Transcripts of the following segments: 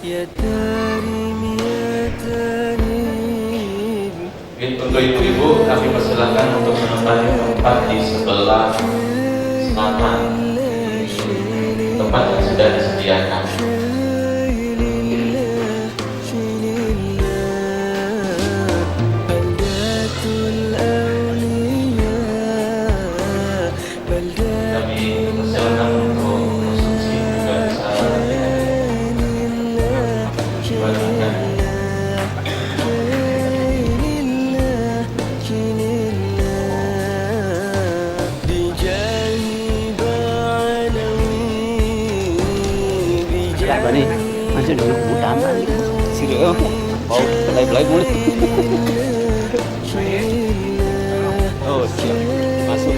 Untuk ibu-ibu kami persilahkan untuk menempati tempat di sebelah selatan, tempat yang sudah disediakan. Kami persilahkan untuk konsumsi juga bisa dibagikan. Nih masih dulu utama nih sudah mau belai mulai oh siap masuk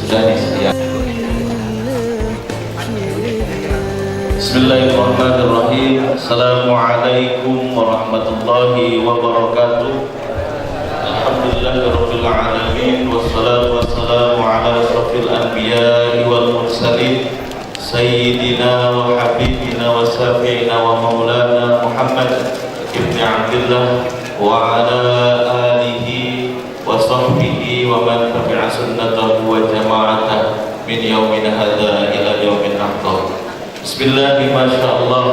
Sudah disediakan. Bismillahirrahmanirrahim. Assalamualaikum warahmatullahi wabarakatuh. Alhamdulillahirabbil alamin wassalatu wassalamu ala asrofil anbiya'i wal mursalin sayyidina wa habibina wa syafi'ina wa maulana Muhammad ibn Abdullah wa ala alihi wa sahbihi wa man tabi'a sunnatahu wa jama'atah min yaumina hadha ila yaumin nahdah. Bismillahi masyaallah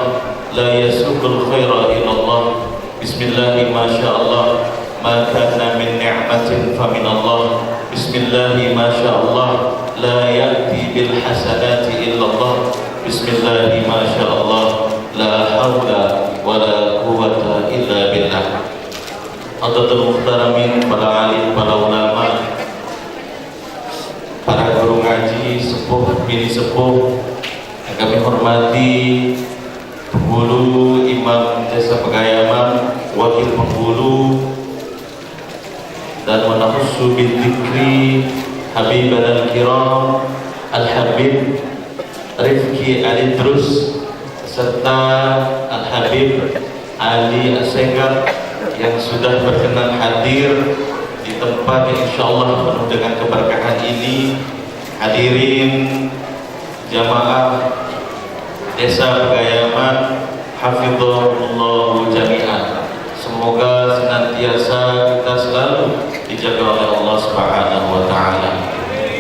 la yasukul khaira ilallah. Bismillahi masyaallah ma kana min ni'matin fa min Allah. Bismillahi masyaallah la ya'ti bil hasanati illallah. Bismillahi masyaallah la haula wa la quwwata illa billah. Hadirin muhtaramin, para alim, para ulama, para guru ngaji, sepuh, bini sepuh yang kami hormati, penghulu Imam Jasa Pegayaman, wakil penghulu, dan menahussu bil dzikri Habiban al-Kiram Al-Habib Rifki Alidrus serta Al-Habib Ali Asenggar yang sudah berkenan hadir di tempat yang insyaallah penuh dengan keberkahan ini. Hadirin jamaah Desa Pegayaman, hafizahullah jami'an. Semoga senantiasa kita selalu dijaga oleh Allah Subhanahu wa taala.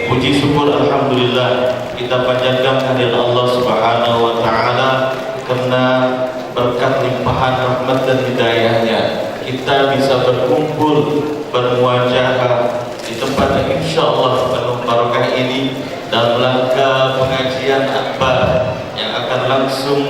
Puji syukur alhamdulillah kita panjatkan kehadirat Allah Subhanahu wa taala karena berkat limpahan rahmat dan hidayahnya bisa berkumpul, bermuajahah di tempat yang insya Allah penuh barokah ini dalam rangka pengajian akbar yang akan langsung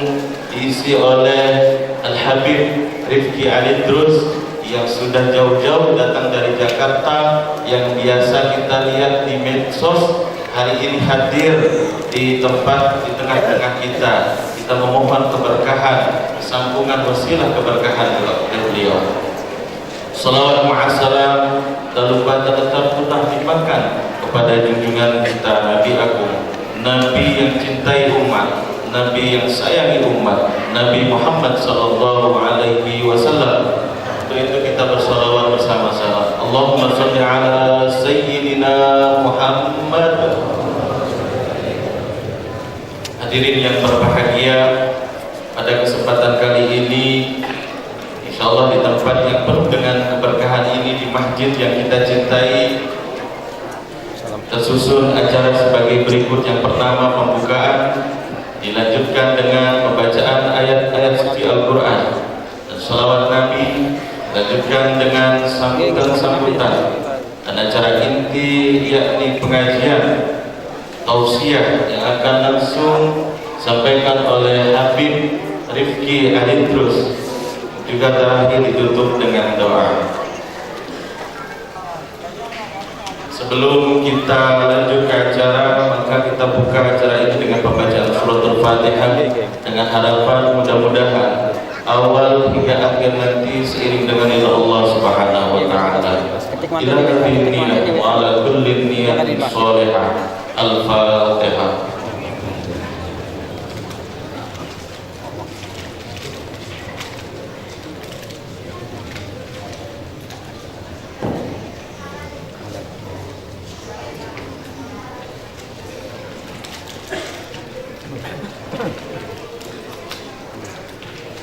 diisi oleh Al-Habib Rifki Alidrus yang sudah jauh-jauh datang dari Jakarta, yang biasa kita lihat di medsos, hari ini hadir di tempat di tengah-tengah kita. Kita memohon keberkahan, sambungan wasilah keberkahan dari beliau. Salawat ma'assalam tak lupa tetap kita limpahkan kepada junjungan kita Nabi Agung, Nabi yang cintai umat, Nabi yang sayangi umat, Nabi Muhammad sallallahu alaihi wasallam. Untuk itu kita bersalawat bersama-sama. Allahumma shalli ala sayyidina Muhammad. Hadirin yang berbahagia, pada kesempatan kali ini insyaallah di tempat yang penuh dengan keberkahan ini, di masjid yang kita cintai, tersusun acara sebagai berikut. Yang pertama, pembukaan, dilanjutkan dengan pembacaan ayat-ayat suci Al-Quran dan salawat Nabi, dilanjutkan dengan sambutan-sambutan, dan acara inti yakni pengajian tausiah yang akan langsung disampaikan oleh Habib Rifki Alidrus, juga terakhir ditutup dengan doa. Sebelum kita lanjut ke acara, maka kita buka acara ini dengan pembacaan suratul Fatihah dengan harapan mudah-mudahan awal hingga akhir nanti seiring dengan ridha Allah Subhanahu wa taala. Ila bi'nillahi wa ala kulli niyatin shalihah. Al-Fatihah.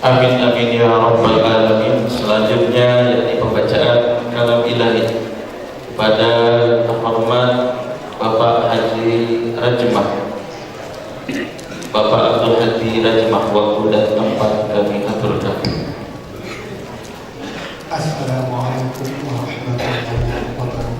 Amin amin ya rabbal alamin. Selanjutnya yakni pembacaan kalam ilahi pada hormat Bapak Haji Rajmah, Bapak Abdul Hadi Rajmah, waktu dan tempat kami aturkan. Assalamualaikum warahmatullahi wabarakatuh.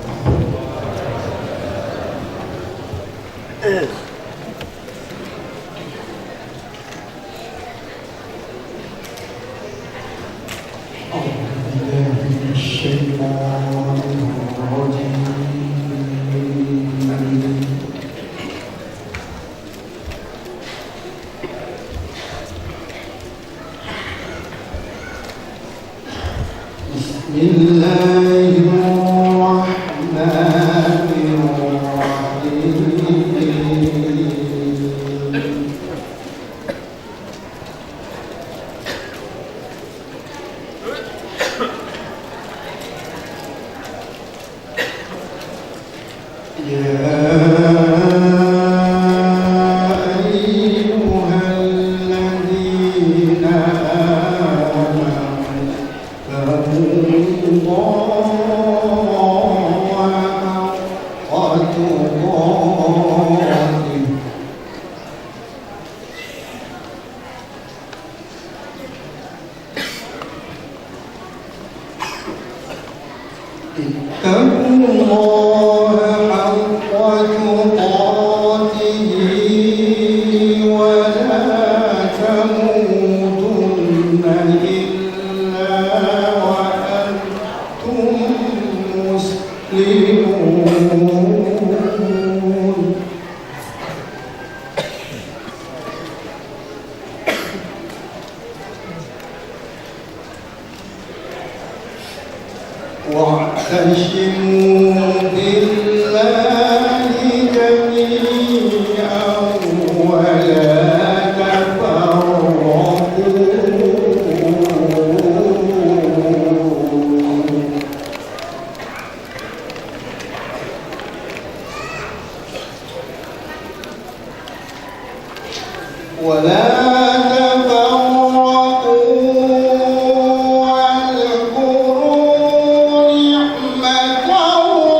واذكروا نعمة الله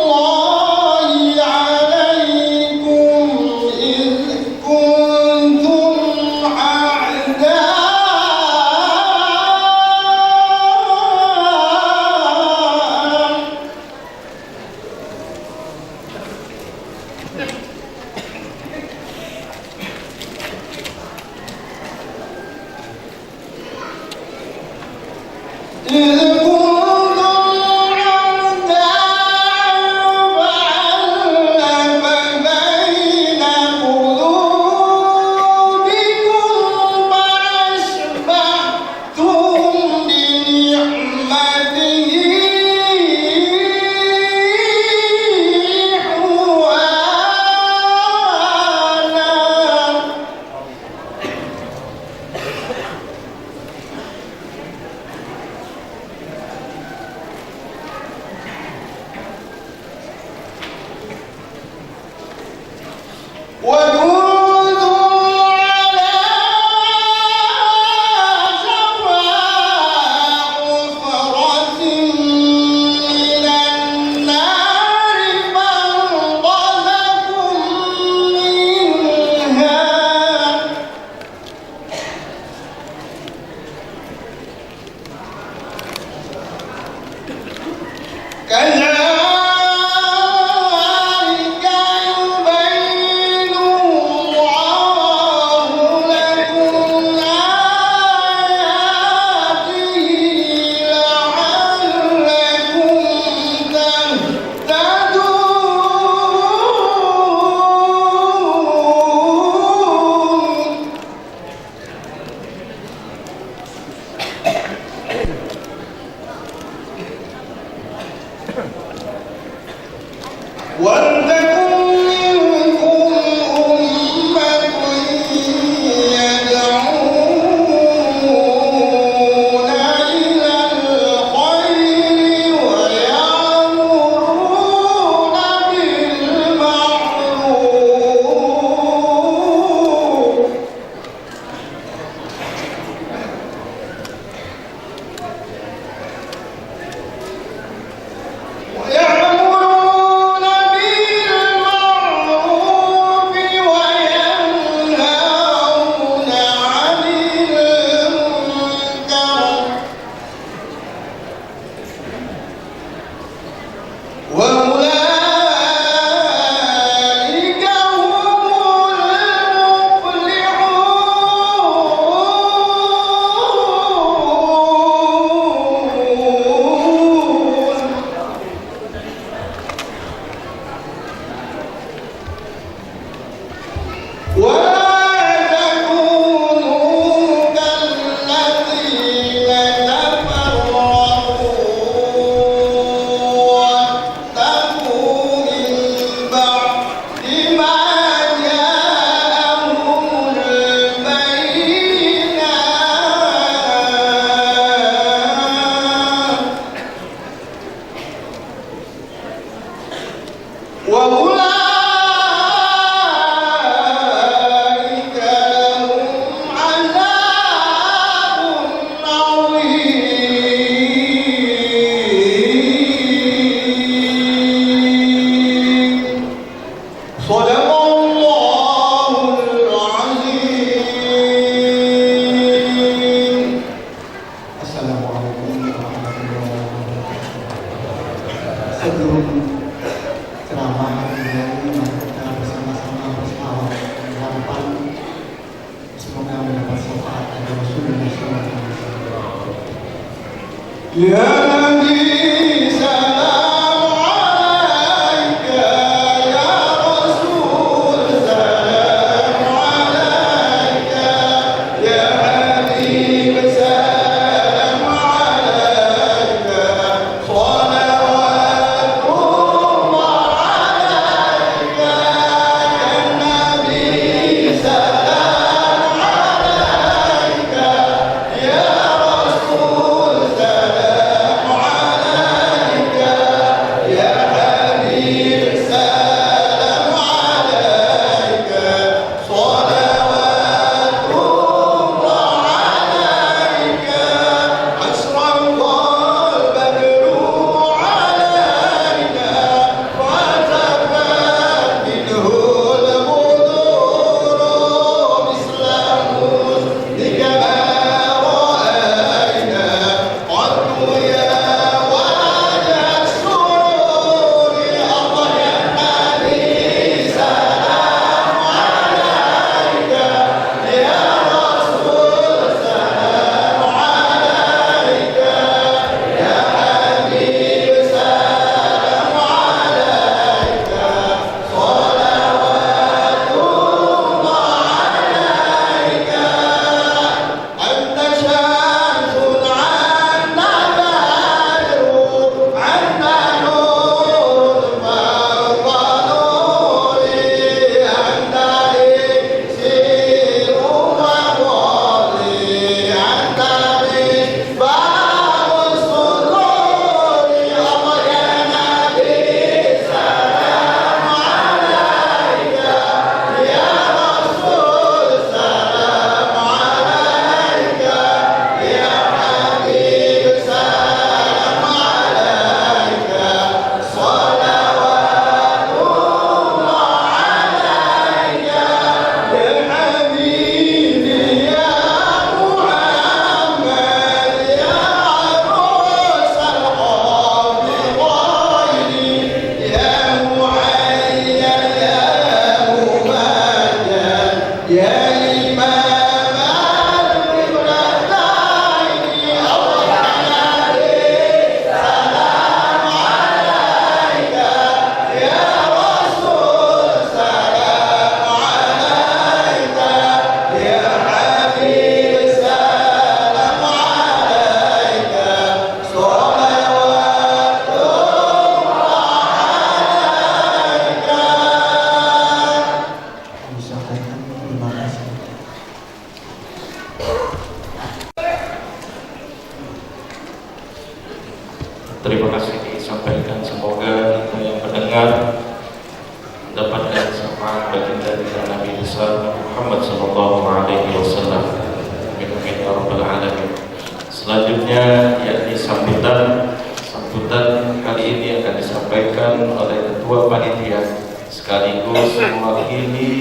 terima kasih disampaikan. Semoga kita yang mendengar mendapatkan syafaat baginda Nabi besar Muhammad sallallahu alaihi wasallam. Amin ya rabbal alamin. Selanjutnya yakni sambutan kali ini akan disampaikan oleh Ketua Panitia sekaligus mewakili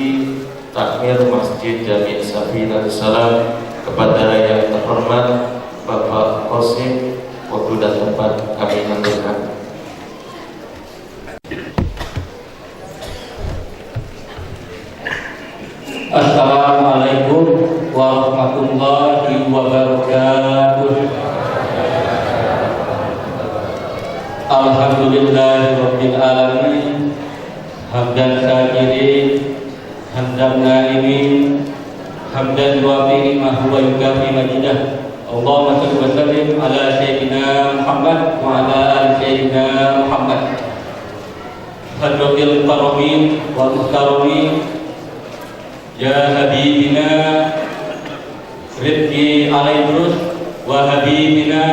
takmir Masjid Jami' Safinah Salam kepada yang terhormat Bapak Qasim. Waktu dan tempat kami menentukan. Assalamualaikum warahmatullahi wabarakatuh. Alhamdulillahirabbil alamin. Hamdan syakirin, hamdan naimin, hamdan wafi'i ma huwa yukafi majidah. Allahumma shalli wa sallim ala sayyidina Muhammad wa ala ali sayyidina Muhammad. Hadratil karamin wal muhtaramin, ya habibina Rizki Alaidrus wa habibina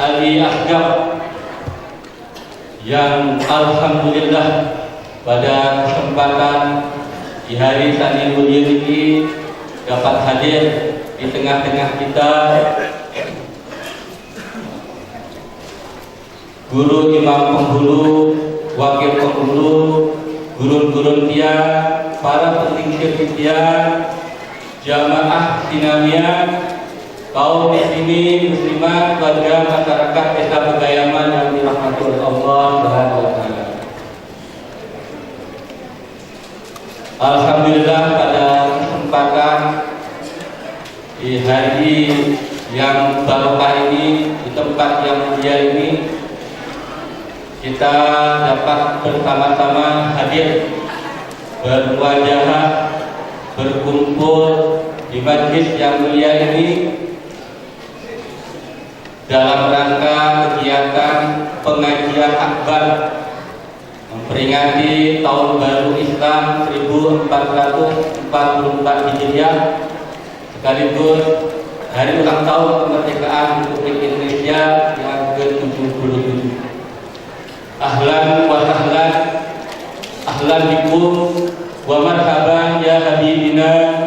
Ali Asgaf, yang alhamdulillah pada kesempatan di hari Sani Mulia ini dapat hadir di tengah-tengah kita guru imam penghulu, wakil penghulu, gurun-gurun dia, para pentingkir dia, jamaah sinamiah, kaum muslimin, muslimat, warga masyarakat Desa Pegayaman yang dirahmati oleh Allah Subhanahu wa taala. Alhamdulillah pada kesempatan di hari yang barokah ini, di tempat yang mulia ini, kita dapat bersama-sama hadir, bermuajahah, berkumpul di majlis yang mulia ini dalam rangka kegiatan pengajian akbar memperingati tahun baru Islam 1444 Hijriah, sekaligus hari ulang tahun kemerdekaan Republik Indonesia yang ke-77. Ahlan wa sahlan, ahlan bikum wa marhaban ya habibina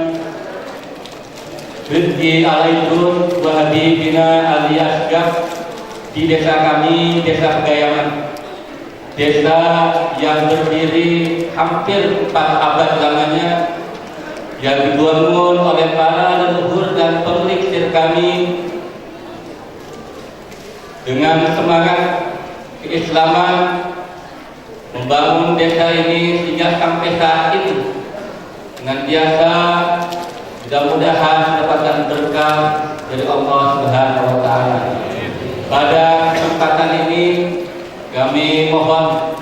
Rizki Alaidrus wa habibina Ali Asgaf di desa kami, Desa Pegayaman. Desa yang berdiri hampir 4 abad lamanya, yang dibangun oleh para leluhur dan pemilik kami dengan semangat keislaman, membangun desa ini sehingga sampai saat ini senantiasa mudah-mudahan mendapatkan berkah dari Allah Subhanahu wa taala. Pada kesempatan ini kami mohon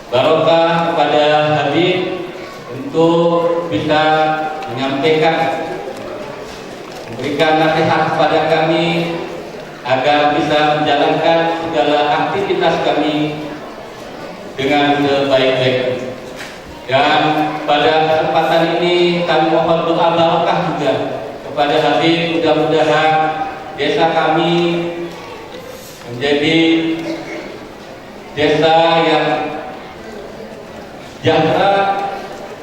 barokah kepada Habib untuk bisa menyampaikan, memberikan nasihat kepada kami agar bisa menjalankan segala aktivitas kami dengan sebaik-baiknya. Dan pada kesempatan ini kami mohon doa barokah juga kepada Habib, mudah-mudahan desa kami menjadi desa yang sejahtera.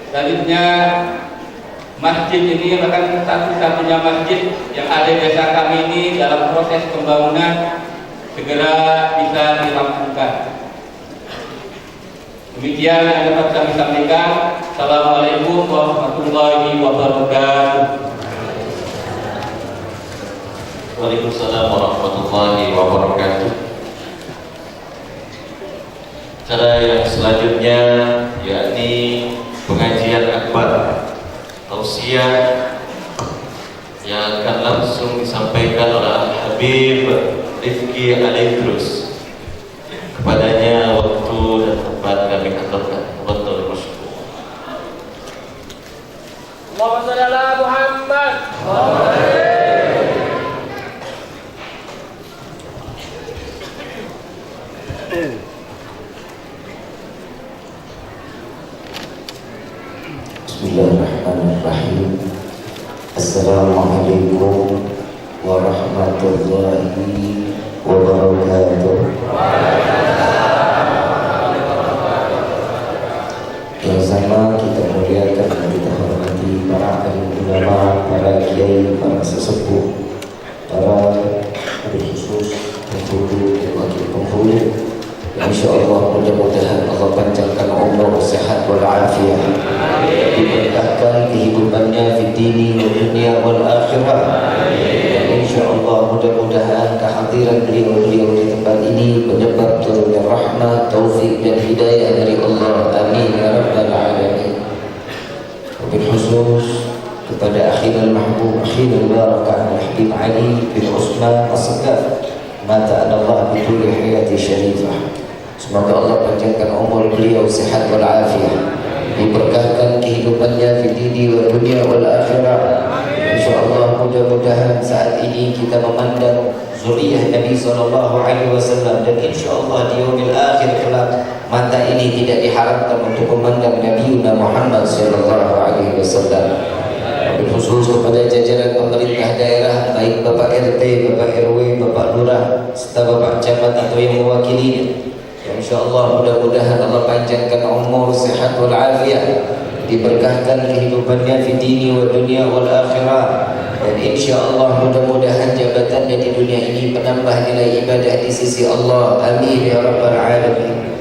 Selanjutnya masjid ini merupakan satu-satunya masjid yang ada di desa kami ini dalam proses pembangunan segera bisa dirampungkan. Demikian yang dapat kami sampaikan. Assalamualaikum warahmatullahi wabarakatuh. Waalaikumsalam warahmatullahi wabarakatuh. Cara yang selanjutnya yakni pengajian akbar tausiah yang akan langsung disampaikan oleh Habib Rizki Alaidrus. Kepadanya waktu dan tempat kami aturkan. Betul masyaallah. Allahumma shalli ala Muhammad. Bismillahirrahmanirrahim. Assalamualaikum warahmatullahi wabarakatuh. afiah. Diberkahkan kehidupannya di dini wa dunia wal akhirah. InsyaAllah mudah-mudahan kehadiran beliau-beliau di tempat ini menyebab turunnya rahmat, taufik dan hidayah dari Allah. Amin ya rabbal alamin. Wabil khusus kepada akhirul mahbub, akhirul barakah Al-Habib Ali bin Usman As-Sagaf, mata Allah bituli hayati syarifah. Semoga Allah panjangkan umur beliau, sehat wal afiah, diberkahkan kehidupannya di dini wa dunia wal akhirah. InsyaAllah mudah-mudahan saat ini kita memandang zuriyah Nabi SAW, dan insyaAllah di yaumil akhir kelak mata ini tidak diharapkan untuk memandang Nabi Muhammad SAW. Wabil khusus kepada jajaran pemerintah daerah, baik Bapak RT, Bapak RW, Bapak Lurah, serta Bapak Camat atau yang mewakilinya. InsyaAllah mudah-mudahan Allah panjangkan umur, sehat wal afiah, diberkahkan kehidupannya di dini wa dunia wal akhirah, dan insyaAllah mudah-mudahan jabatannya di dunia ini menambah nilai ibadah di sisi Allah. Amin ya rabbal alamin.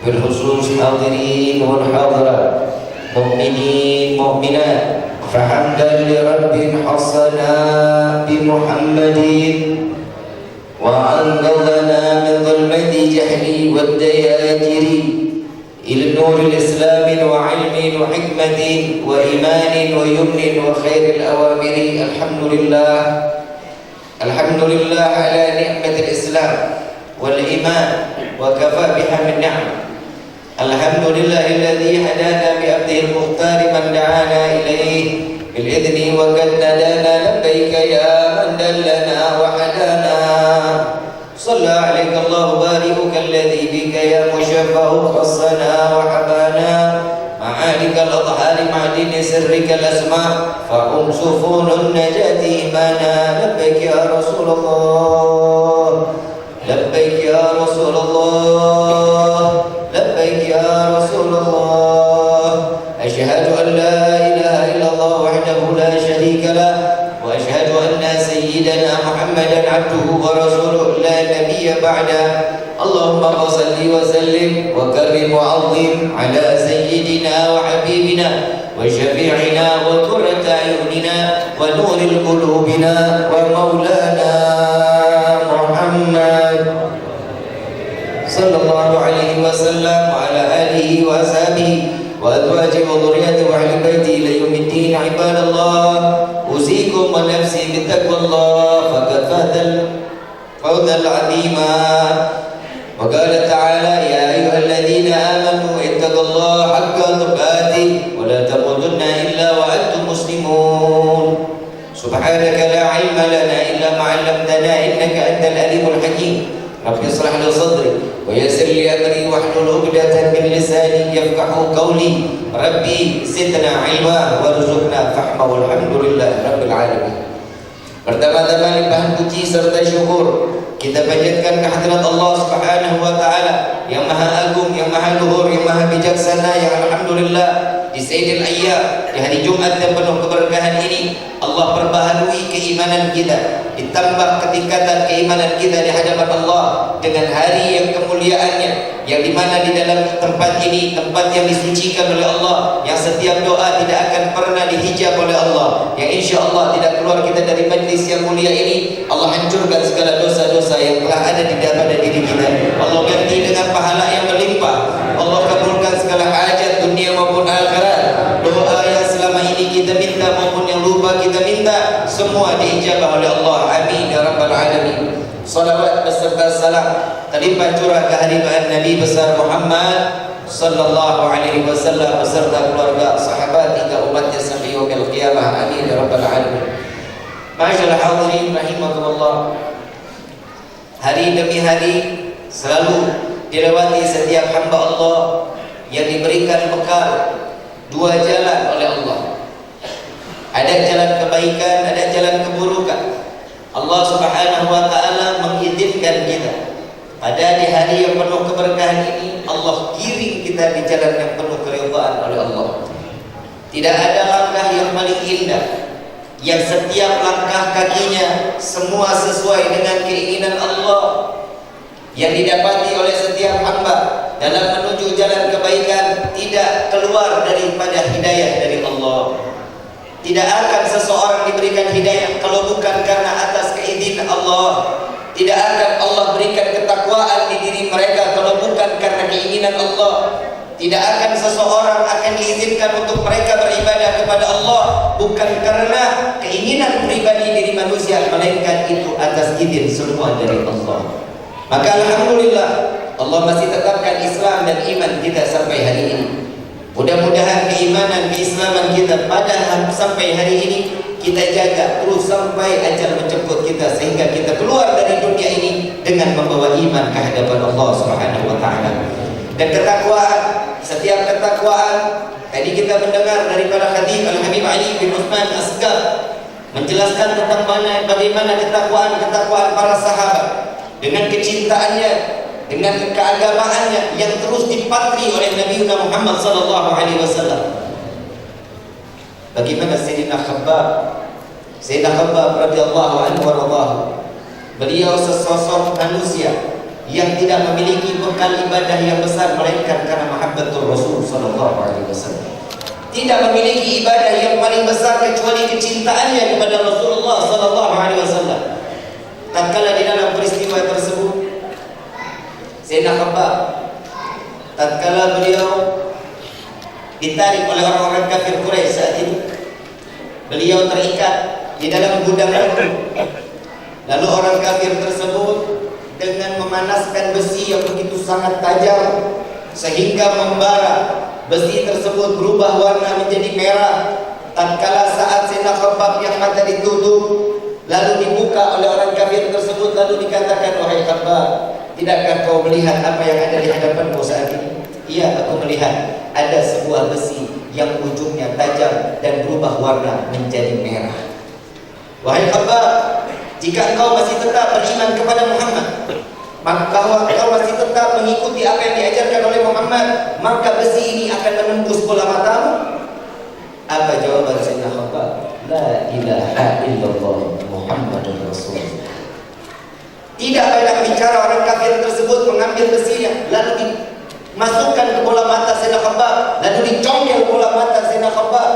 Bil khusus hadirin wal hadirat, mu'minin mu'minat, fahamdan li rabbin hasana bi Muhammadin wa anqadhana min dhulmati jahli wad dayajiri إلى نور الإسلام وعلم وحكمة وإيمان ويمن وخير الأوامر. الحمد لله على نعمة الإسلام والإيمان وكفى بها من نعم. الحمد لله الذي هدانا بعبده المختار من دعانا إليه بالإذن وقد نادانا لبيك يا من دلنا وحدانا. صلى عليك الله بارئك الذي بك يا مشفع خصنا وحبانا. معالك الأظهار معدن سرك الأسماء فهم سفون النجاة إيمانا. لبيك يا رسول الله، لبيك يا رسول الله، لبيك يا رسول الله. أشهد أن لا إله إلا الله وحده لا شريك له، وأشهد أن سيدنا محمدا عبده ورسوله لا نبي بعده. اللهم صل وسلم وكرم وعظم على سيدنا وحبيبنا وشفيعنا وقرة أعيننا ونور قلوبنا ومولانا محمد صلى الله عليه وسلم وعلى آله وأصحابه وأزواجه وذريته وأهل بيته إلى يوم الدين. عباد الله، أوصيكم ونفسي بتقوى الله فقد فاز الفوز العظيم. وقال تعالى: يا أيها الذين آمنوا اتقوا الله حق تقاته ولا تموتن إلا وأنتم مسلمون. سبحانك لا علم لنا إلا ما علمتنا إنك أنت العليم الحكيم. رب اشرح لي صدري ويسر لي أمري واحلل عقدة من لساني يفقهوا قولي. ربي زدنا علما وارزقنا فهما والحمد لله رب العالمين. Pertama-tama limpahan puji serta syukur kita panjatkan kehadirat Allah Subhanahu wa taala yang maha agung, yang maha luhur, yang maha bijaksana, yang alhamdulillah di Sayyidil Ayyam, di hari Jumat yang penuh keberkahan ini Allah perbaharui keimanan kita, ditambah ketingkatan keimanan kita di hadapan Allah dengan hari yang kemuliaannya, yang dimana di dalam tempat ini, tempat yang disucikan oleh Allah, yang setiap doa tidak akan pernah dihijab oleh Allah, yang insya Allah tidak keluar kita dari majlis yang mulia ini. Allah hancurkan segala dosa-dosa yang telah ada di dalam diri kita. Allah ganti dengan pahala yang berlimpah. Allah kabulkan segala hajat dunia maupun akhirat. Doa yang selama ini kita minta maupun yang lupa kita minta, semua diijabah oleh Allah. Amin ya rabbal alamin. Salawat beserta salam terlimpah curah kehadiran Nabi besar Muhammad sallallahu alaihi wasallam beserta keluarga, sahabat hingga umatnya sampai yaumil qiyamah. Amin ya rabbal alamin. Ma'asyiral hadirin rahimakumullah. Hari demi hari selalu dilewati setiap hamba Allah yang diberikan bekal dua jalan oleh Allah. Ada jalan kebaikan, ada jalan keburukan. Allah Subhanahu wa taala mengizinkan kita pada di hari yang penuh keberkahan ini Allah giring kita di jalan yang penuh keridhaan oleh Allah. Tidak ada langkah yang paling indah yang setiap langkah kakinya semua sesuai dengan keinginan Allah, yang didapati oleh setiap hamba dalam menuju jalan kebaikan tidak keluar keluar daripada hidayah dari Allah. Tidak akan seseorang diberikan hidayah kalau bukan karena atas keizinan Allah. Tidak akan Allah berikan ketakwaan di diri mereka kalau bukan karena keinginan Allah. Tidak akan seseorang akan diizinkan untuk mereka beribadah kepada Allah bukan karena keinginan pribadi diri manusia, melainkan itu atas izin semua dari Allah. Maka alhamdulillah Allah masih tetapkan Islam dan iman kita sampai hari ini. Mudah-mudahan keimanan, keislaman kita pada sampai hari ini kita jaga terus sampai ajal menjemput kita, sehingga kita keluar dari dunia ini dengan membawa iman ke hadapan Allah Subhanahu wa taala. Dan ketakwaan, setiap ketakwaan tadi kita mendengar daripada hadis Al-Habib Ali bin Utsman Asgar menjelaskan tentang bagaimana ketakwaan para sahabat dengan kecintaannya, dengan keagamaannya yang terus dipatri oleh Nabi Muhammad sallallahu alaihi wasallam. Bagaimana Sayyidina Khabbab radhiyallahu anhu warḍah. Beliau sesosok manusia yang tidak memiliki bekal ibadah yang besar melainkan karena mahabbatul Rasul sallallahu alaihi wasallam. Tidak memiliki ibadah yang paling besar kecuali kecintaannya kepada Rasulullah sallallahu alaihi wasallam. Tatkala di dalam peristiwa tersebut Sayyidina Khabbab, tatkala beliau ditarik oleh orang-orang kafir Quraisy saat itu, beliau terikat di dalam gudang itu. Lalu orang kafir tersebut dengan memanaskan besi yang begitu sangat tajam sehingga membara, besi tersebut berubah warna menjadi merah. Tatkala saat Sayyidina Khabbab yang mata ditutup lalu dibuka oleh orang kafir tersebut, lalu dikatakan, wahai Khabbab, tidakkah kau melihat apa yang ada di hadapanmu saat ini? Iya, aku melihat ada sebuah besi yang ujungnya tajam dan berubah warna menjadi merah. Wahai Khabbab, jika engkau masih tetap beriman kepada Muhammad, maka engkau masih tetap mengikuti apa yang diajarkan oleh Muhammad, maka besi ini akan menembus bola matamu. Apa jawaban Sayyidina Khabbab? La ilaha illallah Muhammadur Rasulullah. Tidak banyak bicara, orang kafir tersebut mengambil besinya lalu dimasukkan ke bola mata Sayyidina Khabbab, lalu dicongkel bola mata Sayyidina Khabbab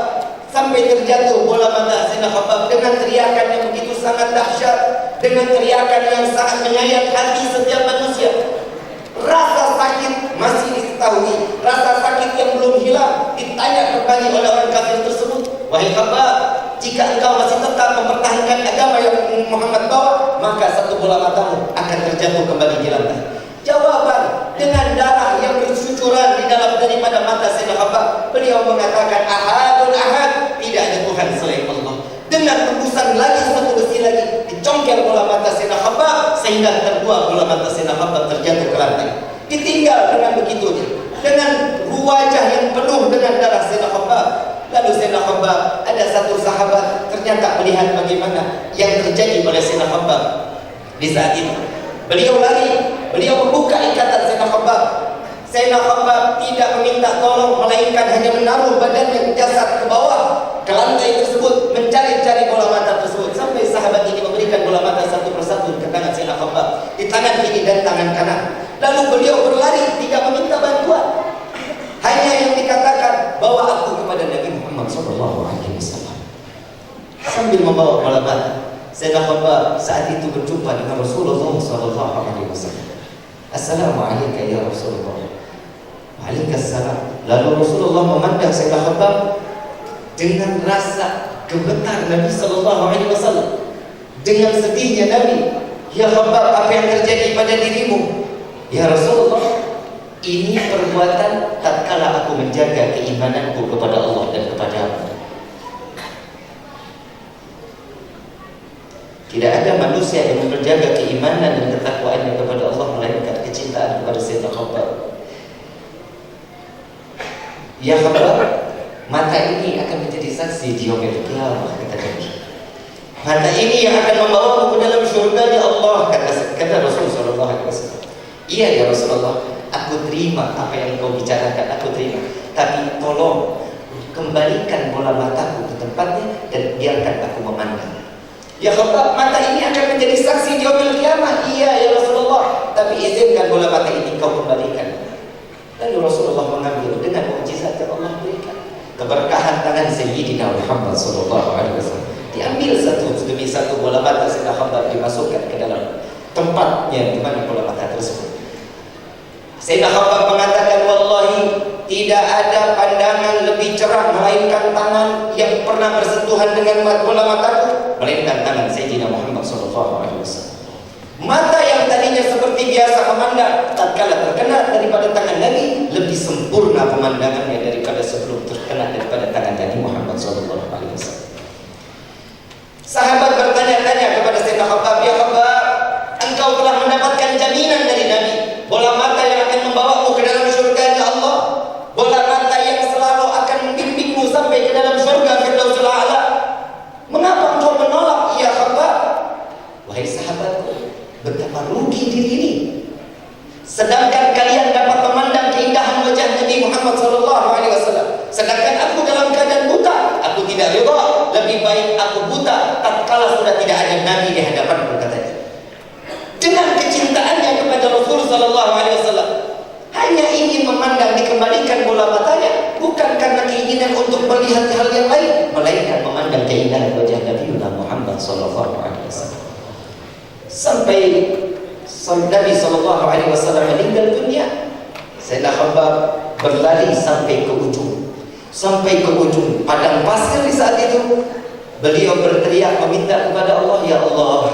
sampai terjatuh bola mata Sayyidina Khabbab dengan teriakan yang begitu sangat dahsyat, dengan teriakan yang sangat menyayat hati setiap manusia. Rasa sakit masih diketahui, rasa sakit yang belum hilang ditanya kembali oleh orang kafir tersebut, wahai Khabbab, jika engkau masih tetap mempertahankan agama yang Muhammad bawa, maka satu bola matamu akan terjatuh kembali di lantai. Jawaban dengan darah yang bercucuran di dalam daripada mata Sayyidina Khabbab, beliau mengatakan ahadun ahad, tidak ada Tuhan selain Allah. Dengan tembusan lagi satu besi lagi, dicongkel bola mata Sayyidina Khabbab sehingga kedua bola mata Sayyidina Khabbab terjatuh ke lantai. Ditinggal dengan begitunya, dengan wajah yang penuh dengan darah Sayyidina Khabbab. Lalu Sayyidina Khabbab, ada satu sahabat ternyata melihat bagaimana yang terjadi pada Sayyidina Khabbab di saat itu. Beliau lari, beliau membuka ikatan Sayyidina Khabbab. Sayyidina Khabbab tidak meminta tolong, melainkan hanya menaruh badannya jasad ke bawah, ke lantai tersebut, mencari-cari bola mata tersebut, sampai sahabat ini memberikan bola mata satu persatu ke tangan Sayyidina Khabbab, di tangan kiri dan tangan kanan. Lalu beliau berlari, tidak meminta bantuan, hanya yang dikatakan, bawa aku kepada Nabi Muhammad SAW. Sambil membawa bola mata, Sayyidina Khabbab saat itu berjumpa dengan Rasulullah SAW. Assalamualaikum ya Rasulullah. Waalaikumsalam. Lalu Rasulullah memandang Sayyidina Khabbab dengan rasa gemetar Nabi SAW, dengan sedihnya Nabi. Ya Khabbab, apa yang terjadi pada dirimu? Ya Rasulullah, ini perbuatan tatkala aku menjaga keimananku kepada Allah dan kepadamu. Tidak ada manusia yang menjaga keimanan dan ketakwaannya kepada Allah melainkan kecintaan kepada Sayyidina Khabbab. Ya Khabbab, mata ini akan menjadi saksi di yaumil qiyamah, kata Nabi. Mata ini yang akan membawamu ke dalam surga ya Allah, kata Rasul sallallahu alaihi wasallam. Iya ya Rasulullah, aku terima apa yang kau bicarakan, aku terima. Tapi tolong kembalikan bola mataku ke tempatnya dan biarkan aku memandang. Ya Khabbab, mata ini akan menjadi saksi di yaumil qiyamah. Iya ya Rasulullah, tapi izinkan bola mata ini kau kembalikan. Lalu Rasulullah mengambil dengan mukjizat yang Allah beri. keberkahan tangan Sayyidina Muhammad sallallahu alaihi wasallam. Diambil satu demi satu bola mata Sayyidina Khabbab, dimasukkan ke dalam tempatnya di mana bola mata tersebut. Sayyidina Khabbab mengatakan, wallahi tidak ada pandangan lebih cerah melainkan tangan yang pernah bersentuhan dengan bola mataku, melainkan tangan Sayyidina Muhammad sallallahu alaihi wasallam. Mata yang tadinya seperti biasa memandang, tatkala terkena daripada tangan Nabi, lebih sempurna pemandangannya daripada sebelum terkena daripada tangan Nabi Muhammad sallallahu alaihi wasallam. Sahabat bertanya-tanya kepada Sayyidina Khabbab, ya Khabbab, engkau telah mendapatkan jaminan dari Nabi, bola mata yang akan membawamu ke dalam surga ya Allah, bola mata yang selalu akan membimbingmu sampai ke dalam surga Firdausul A'la. Mengapa engkau menolak ya Khabbab? Wahai sahabatku, betapa rugi diri ini. Sedangkan kalian dapat memandang keindahan wajah Nabi Muhammad SAW, sedangkan aku dalam keadaan buta. Aku tidak rida, lebih baik aku buta tatkala sudah tidak ada Nabi di hadapanku, katanya. Dengan kecintaannya kepada Rasul SAW, hanya ingin memandang dikembalikan bola matanya, bukan karena keinginan untuk melihat hal yang lain, melainkan memandang keindahan wajah Nabi Muhammad SAW. Sampai Nabi SAW meninggal dunia, Sayyidina Khabbab berlari sampai ke ujung padang pasir. Di saat itu beliau berteriak meminta kepada Allah, ya Allah,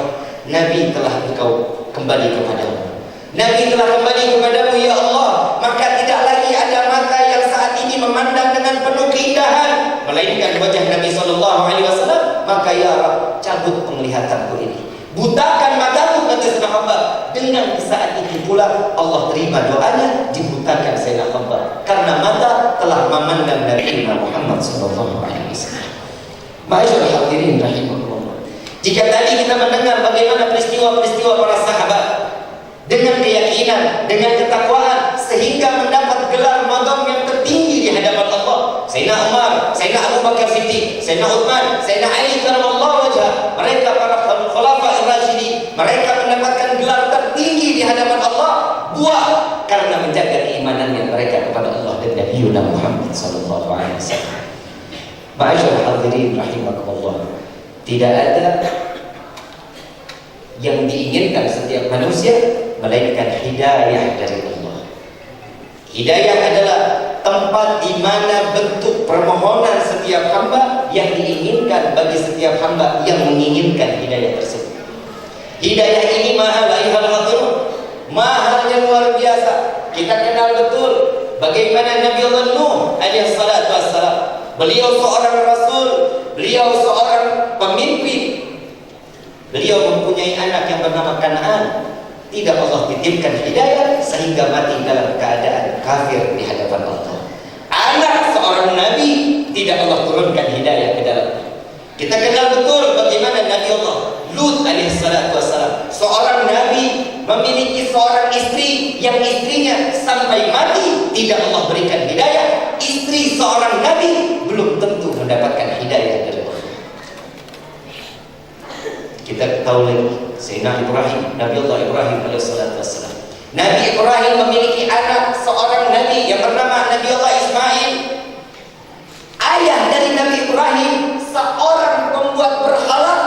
Nabi telah engkau kembali kepadamu, Nabi telah kembali kepadamu ya Allah, maka tidak lagi ada mata yang saat ini memandang dengan penuh keindahan melainkan wajah Nabi SAW. Maka ya Rabb, cabut penglihatanku ini, butakan mataku, kata Sayyidina Khabbab. Dengan saat itu pula Allah terima doanya, dibutakan Sayyidina Khabbab karena mata telah memandang Nabi Muhammad sallallahu alaihi wasallam. Ma'asyiral hadirin rahimakumullah. Jika tadi kita mendengar bagaimana peristiwa-peristiwa para sahabat dengan keyakinan, dengan ketakwaan, sehingga mendapat gelar magam yang tertinggi di hadapan Allah. Sayyidina Umar, Sayyidina Abu Bakar Siddiq, Sayyidina Uthman, Sayyidina Ali karramallahu wajhah, mereka para khulafaur rasyidin, mereka mendapatkan gelar tertinggi di hadapan Allah, buah karena menjaga keimanannya mereka kepada Allah dan Nabi Muhammad sallallahu alaihi wasallam. Ma'asyiral hadirin rahimakumullah. Tidak ada yang diinginkan setiap manusia melainkan hidayah dari Allah. Hidayah adalah tempat di mana bentuk permohonan setiap hamba yang diinginkan bagi setiap hamba yang menginginkan hidayah tersebut. Hidayah ini mahal, ayuhal hadirun, mahalnya luar biasa. Kita kenal betul bagaimana Nabi Allah Nuh alaihi salatu wassalam. Beliau seorang rasul, beliau seorang pemimpin. Beliau mempunyai anak yang bernama Kan'an. Tidak Allah titipkan hidayah sehingga mati dalam keadaan kafir di hadapan Allah. Anak seorang nabi tidak Allah turunkan hidayah ke dalamnya. Kita kenal betul bagaimana Nabi Allah Lut alaihi salatu wassalam, seorang nabi memiliki seorang istri yang istrinya sampai mati tidak Allah berikan hidayah. Istri seorang nabi belum tentu mendapatkan hidayah dari Allah. Kita tahu lagi Sayyidina Ibrahim, Nabi Allah Ibrahim alaihissalatu wassalam. Nabi Ibrahim memiliki anak seorang nabi yang bernama Nabi Allah Ismail. Ayah dari Nabi Ibrahim seorang pembuat berhala.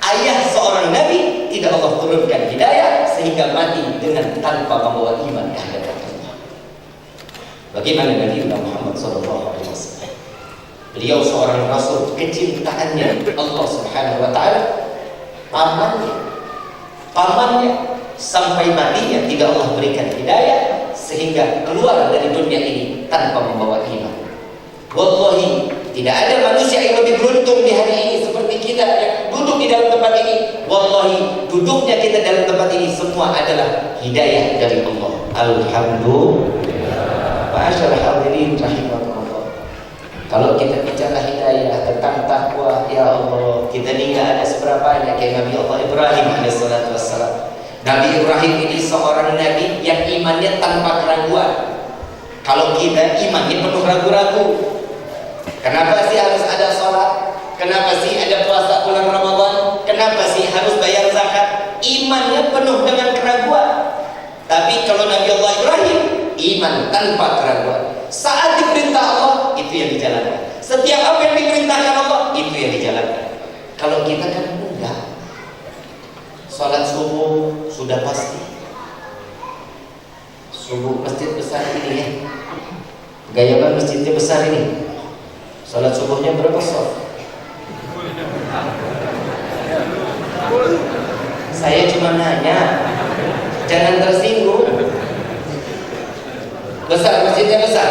Ayah seorang nabi tidak Allah turunkan hidayah sehingga mati dengan tanpa membawa iman ke hadapan Allah. Bagaimana Nabi Muhammad SAW? Beliau seorang rasul, kecintaannya Allah Subhanahu wa taala, pamannya sampai matinya tidak Allah berikan hidayah sehingga keluar dari dunia ini tanpa membawa iman. Wallahi, tidak ada manusia yang lebih beruntung di hari ini seperti kita yang duduk di dalam tempat ini. Wallahi, duduknya kita dalam tempat ini semua adalah hidayah dari Allah. Alhamdulillah. Ma'asyiral hadirin rahimakumullah. Kalau kita bicara hidayah tentang takwa, ya Allah, kita ini nggak ada seberapanya kayak Nabi Allah Ibrahim alaihissalatu wassalam. Nabi Ibrahim ini seorang nabi yang imannya tanpa keraguan. Kalau kita imannya penuh ragu-ragu. Kenapa sih harus ada sholat? Kenapa sih ada puasa bulan Ramadan? Kenapa sih harus bayar zakat? Imannya penuh dengan keraguan. Tapi kalau Nabi Allah Ibrahim, iman tanpa keraguan. Saat diperintah Allah, itu yang dijalankan. Setiap apa yang diperintahkan Allah, itu yang dijalankan. Kalau kita kan enggak. Sholat subuh sudah pasti. Subuh masjid besar ini ya. Gayaban masjidnya besar ini. Sholat subuhnya berapa sholat? Saya cuma nanya, jangan tersinggung. Besar masjidnya besar.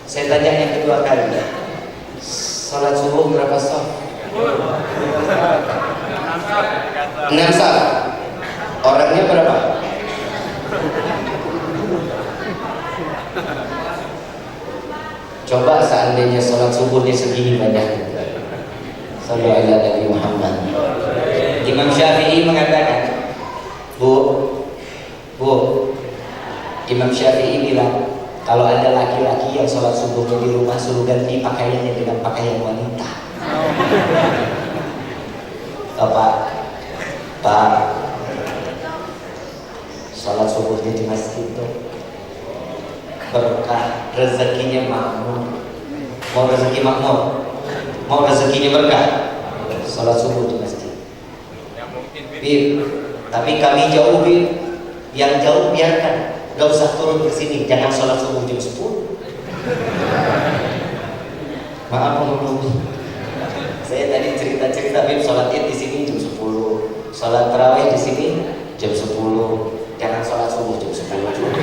Saya tanya yang kedua kali. Sholat subuh berapa sholat? 6 sholat. Orangnya berapa? Coba seandainya sholat subuhnya segini banyak. Sallallahu alaihi Nabi Muhammad. Imam Syafi'i mengatakan, Bu, Imam Syafi'i bilang, kalau ada laki-laki yang sholat subuhnya di rumah, suruh ganti pakaiannya dengan pakaian wanita. Pak, sholat subuhnya di masjid itu berkah, rezekinya makmur. Mau rezeki makmur, mau rezekinya berkah, sholat subuh di masjid. Tapi kami jauh, yang jauh biarkan, gak usah turun ke sini, jangan sholat subuh jam 10. Maaf ngomong, saya tadi cerita sholat id di sini jam 10, sholat tarawih di sini jam 10, jangan sholat subuh jam 10 juga.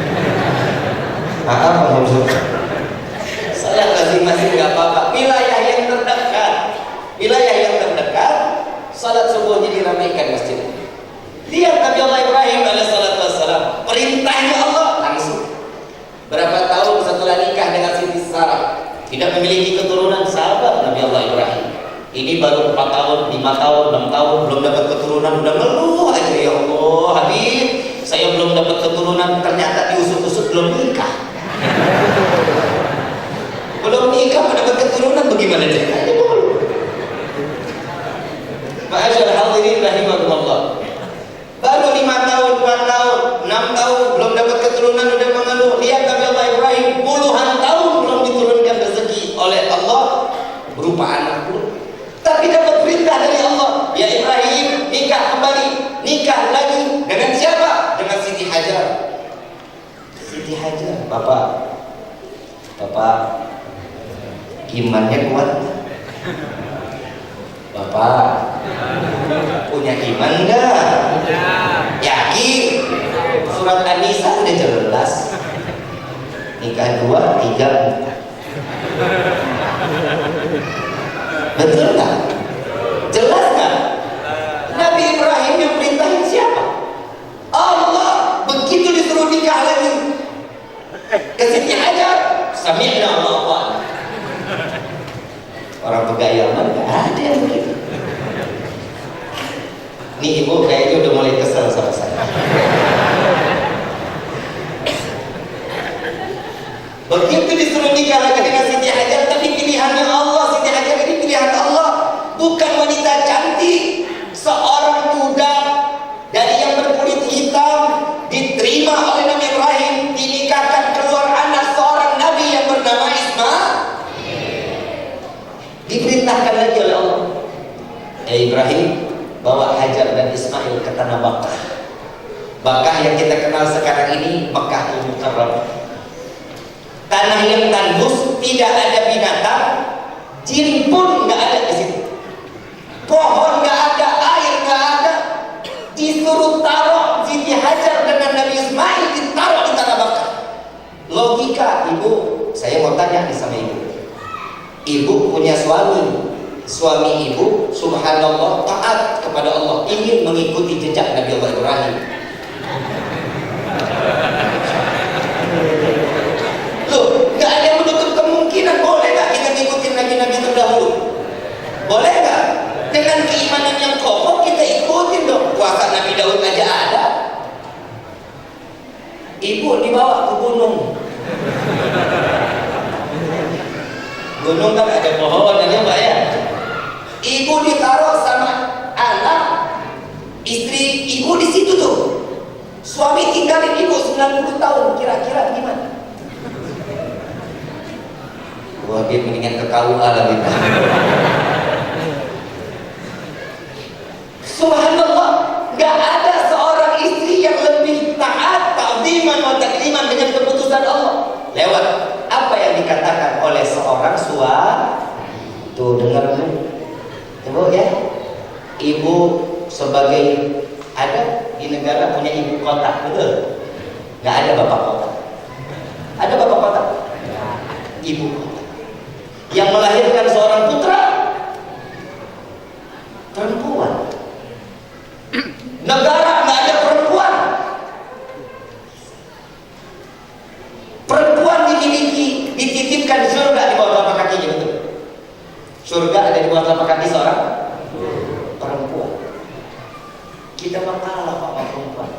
Maaf ngomong, saya masing-masing nggak apa-apa. Wilayah yang terdekat, sholat subuhnya diramaikan masjid. Lihat Nabi Allah Ibrahim alaihissalatu wassalam, perintahnya Allah langsung. Berapa tahun setelah nikah dengan Siti Sarah, tidak memiliki keturunan, sahabat Nabi Allah Ibrahim. Ini baru 4 tahun, 5 tahun, 6 tahun belum dapat keturunan, udah ngeluh aja, ya Allah Habib, saya belum dapat keturunan, ternyata diusut-usut belum nikah. Belum nikah mau dapat keturunan, bagaimana ceritanya dulu? Ma'asyar hadirin rahimakumullah. Baru 5 tahun, 4 tahun, 6 tahun belum dapat keturunan udah mengeluh. Lihat Nabi Allah Ibrahim puluhan tahun belum diturunkan rezeki oleh Allah berupa anak pun. Tapi dapat perintah dari Allah, ya Ibrahim, nikah kembali, nikah lagi dengan siapa? Dengan Siti Hajar. Siti Hajar, Bapak, imannya kuat. Bapak punya iman enggak? Yakin? Surat An-Nisa udah jelas. Nikah 2, 3. Betul nggak? Jelas nggak? Nabi Ibrahim yang perintahin siapa? Allah. Begitu disuruh nikah lagi ke Siti Hajar, sami'na wa ata'na. Orang Pegayaman nggak ada yang begitu. Nih ibu kayaknya udah mulai kesel sama saya. Begitu disuruh nikah lagi dengan Siti Hajar, tapi pilihannya Allah. Siti Hajar ini pilihan Allah, bukan wanita cantik. Seorang budak dari yang berkulit hitam diterima oleh Nabi Ibrahim, dinikahkan, keluar anak seorang Nabi yang bernama Ismail. Diperintahkan lagi oleh Allah, Ibrahim, bawa Hajar dan Ismail ke tanah Makkah. Makkah yang kita kenal sekarang ini Makkahul Mukarramah. Tanah yang tandus, tidak ada binatang, jin pun nggak ada di situ. Pohon nggak ada, air nggak ada. Disuruh taruh Siti Hajar dengan Nabi Ismail, ditaruh di tanah Makkah. Logika, ibu, saya mau tanya nih sama ibu. Ibu punya suami ibu subhanallah taat kepada Allah, ingin mengikuti jejak Nabi Allah Ibrahim. Loh, gak ada yang menutup kemungkinan. Boleh gak kita ngikutin nabi-nabi terdahulu? Boleh gak? Dengan keimanan yang kokoh kita ikutin dong. Puasa Nabi Daud aja ada. Ibu dibawa ke gunung. Gunung kan ada pohon dan mbak ya. Ibu ditaruh sama anak, istri ibu di situ tuh. Suami tinggalin ibu 90 tahun, kira-kira gimana? Wah, dia mendingan ke KUA lagi. Subhanallah, gak ada seorang istri yang lebih taat, ta'ziman wa takliman dengan keputusan Allah lewat apa yang dikatakan oleh seorang suami. Tuh dengar dulu, ibu ya, ibu sebagai ada di negara punya ibu kota, betul? Gak ada bapak kota. Ada bapak kota? Ibu kota yang melahirkan seorang putra perempuan. Negara nggak ada perempuan. Perempuan dimiliki, dititipkan surga di bawah telapak kakinya, betul? Surga ada di bawah telapak kaki seorang perempuan. Kita makalah pak perempuan.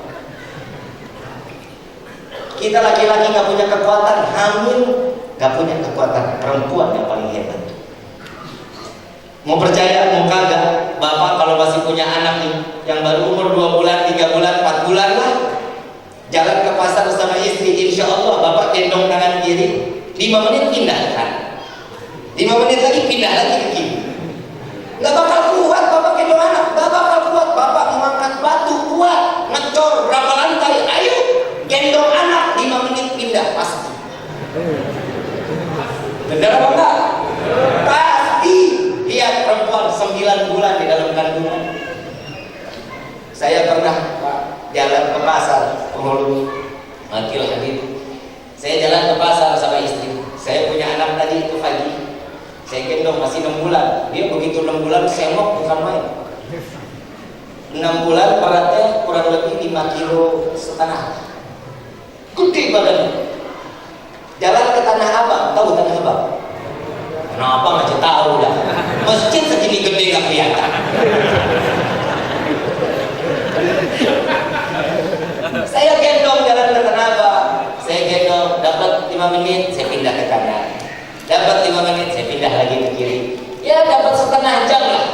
Kita laki-laki nggak punya kekuatan, hamil nggak punya kekuatan, perempuan yang paling hebat. Mau percaya mau kagak, bapak kalau masih punya anak nih yang baru umur 2 bulan, 3 bulan, 4 bulan lah, jalan ke pasar bersama istri, insya Allah bapak gendong tangan kiri, 5 menit pindah ke kanan, 5 menit lagi pindah lagi ke kiri. Nggak bakal kuat bapak gendong anak, nggak bakal kuat bapak mengangkat batu kuat, ngecor berapa lantai, ayo gendong anak 5 menit pindah pasti. Benar apa enggak? Pasti. Lihat perempuan 9 bulan di dalam kandungan. Saya pernah Pak, jalan ke pasar Penghulu Makil Habib. Saya jalan ke pasar sama istri. Saya punya anak tadi itu pagi. Saya gendong masih 6 bulan. Dia begitu 6 bulan semok bukan main. 6 bulan beratnya kurang lebih 5,5 kilo. Gede badannya. Jalan ke Tanah Abang, tahu Tanah Abang? Kenapa nggak tahu dah? Masjid segini gede nggak kelihatan. Saya gendong jalan ke Tanah Abang. Saya gendong, dapat 5 menit, saya pindah ke kanan. Dapat 5 menit, saya pindah lagi ke kiri. Ya dapat setengah jam lah.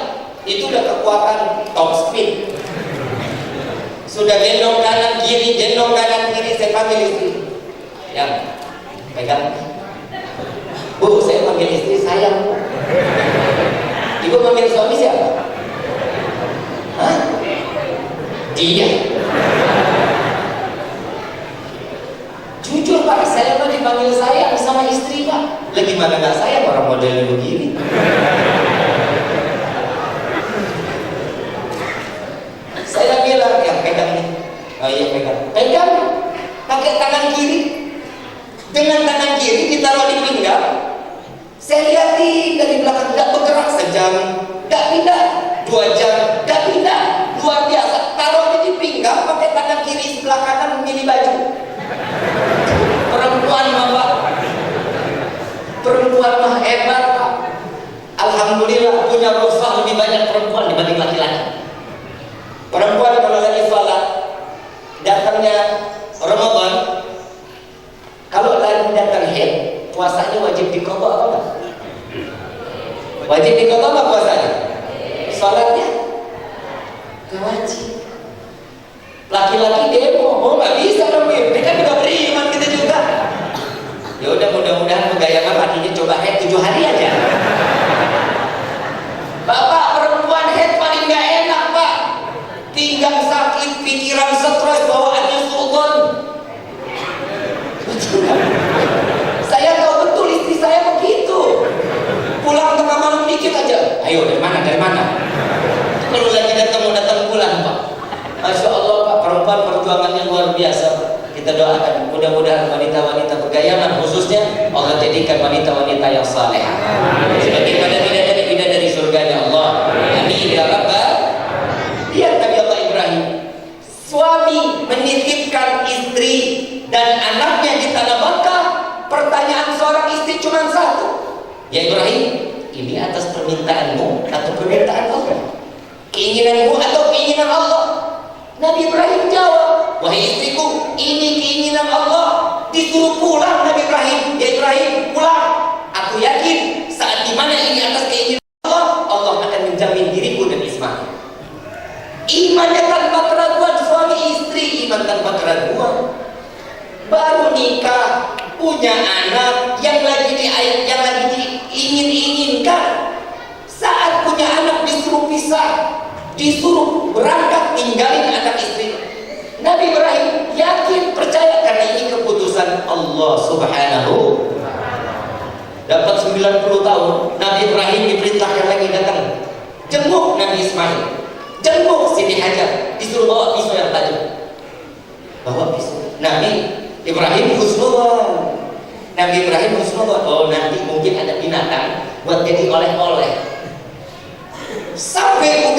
Itu udah kekuatan top speed. Sudah gendong kanan kiri, saya panggil istri. Yang pegang. Bu, saya panggil istri sayang. Ibu panggil suami siapa? Hah? Dia. Jujur Pak, saya mah dipanggil sayang sama istri Pak. Lagi mana nggak sayang orang modelnya begini? Saya bilang, ya pegang nih. Oh iya pegang. Pegang. Pakai tangan kiri. Dengan tangan kiri ditaruh di pinggang. Saya lihatin dari belakang, tidak bergerak sejam, tidak pindah 2 jam, tidak pindah, luar biasa. Taruh di pinggang, pakai tangan kiri sebelah kanan memilih baju. Perempuan Bapak, perempuan mah hebat Pak. Alhamdulillah punya rukhsah lebih banyak perempuan dibanding laki-laki. Perempuan kalau lagi sholat, datangnya Ramadan, kalau lagi datang haid, puasanya wajib diqadha apa enggak? Wajib diqadha apa puasanya? Salatnya wajib. Laki-laki demo, oh nggak bisa dong, dia kan udah beriman kita juga. Ya udah mudah-mudahan pegangan lakinya coba haid 7 hari aja. Bapak perempuan haid paling nggak enak Pak. Tinggal sakit, pikiran stres, bawaannya sultan. Saya tahu betul istri saya begitu. Pulang tengah malam dikit aja. Ayo dari mana? Kalau lagi datang pulang Pak. Masya Allah Pak, perempuan perjuangannya luar biasa Pak. Kita doakan mudah-mudahan wanita-wanita pegayangan khususnya Allah jadikan wanita-wanita yang saleh. Sebagaimana bidadari surganya Allah. Amin ya Rabbal. Lihat Nabi Allah Ibrahim. Suami menitipkan istri dan anaknya di tanah Makkah. Pertanyaan seorang istri cuma satu. Ya Ibrahim, ini atas permintaanmu atau permintaan Allah? Keinginanmu atau keinginan Allah? Nabi Ibrahim jawab, wahai istriku, ini keinginan Allah. Disuruh pulang Nabi Ibrahim. Ya Ibrahim, pulang. Aku yakin saat dimana ini atas keinginan Allah, Allah akan menjamin diriku dan Ismail. Imannya tanpa keraguan suami istri, iman tanpa keraguan. Baru nikah, punya anak yang lagi diingin-inginkan. Saat punya anak disuruh pisah, disuruh berangkat tinggalin anak istri. Nabi Ibrahim yakin, percaya, karena ini keputusan Allah Subhanahu. Dapat 90 tahun, Nabi Ibrahim diperintahkan lagi datang jenguk Nabi Ismail, jenguk Siti Hajar, disuruh bawa pisau yang tajam. Bawa pisau. Nabi Ibrahim husnudzon. Nabi Ibrahim husnudzon. Oh, nanti mungkin ada binatang buat jadi oleh-oleh. Sampai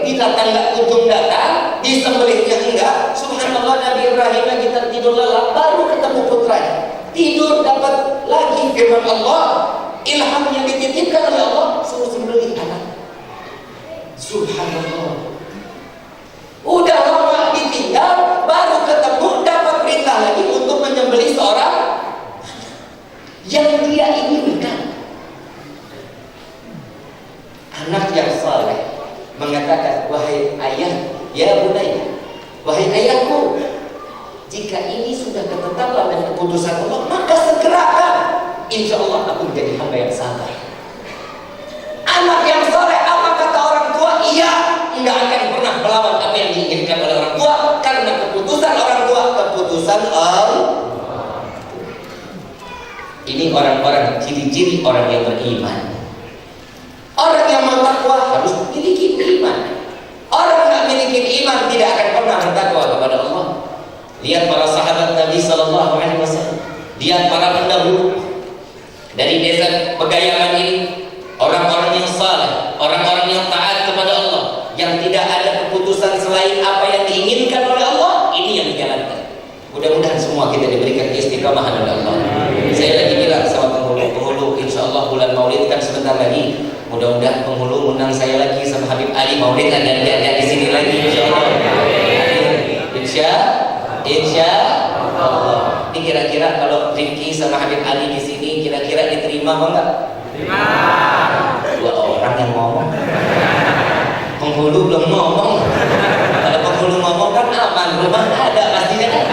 binatang nggak kunjung datang, disembelihnya enggak. Subhanallah, Nabi Ibrahim lagi tertidur lelap, baru ketemu putranya. Tidur dapat lagi firman Allah, ilham yang dititipkan oleh Allah, suruh sembelih anak. Subhanallah. Udah lama ditinggal, baru ketemu, dapat perintah lagi untuk menyembelih seorang yang dia inginkan. Anak yang saleh mengatakan, wahai ayah, ya bunayya, wahai ayahku, jika ini sudah ketetapan dan keputusan Allah, maka segerakan. Insya Allah aku menjadi hamba yang sabar. Anak yang saleh, apa kata orang tua? Iya, nggak akan pernah melawan apa yang diinginkan oleh orang tua, karena keputusan orang tua keputusan Allah. Ini orang-orang, ciri-ciri orang yang beriman. Orang yang bertakwa harus memiliki iman. Orang yang memiliki iman tidak akan pernah bertakwa kepada Allah. Lihat para sahabat Nabi Sallallahu Alaihi Wasallam, lihat para pendahulu dari desa Pegayangan ini, orang-orang yang saleh, orang-orang yang taat kepada Allah, yang tidak ada keputusan selain apa yang diinginkan oleh Allah, ini yang dijalankan. Mudah-mudahan semua kita diberikan istiqamahan oleh Allah. Saya lagi bilang sama penghulu, insya Allah bulan Maulid kan sebentar lagi. Mudah-mudahan penghulu undang saya lagi sama Habib Ali Maulid dan di sini lagi, insya Allah. Insya Allah. Ini kira-kira kalau Rifki sama Habib Ali di sini, kira-kira diterima apa enggak? Terima. Dua orang yang ngomong. Penghulu belum ngomong. Kalau penghulu ngomong kan aman, rumah ada pastinya kan.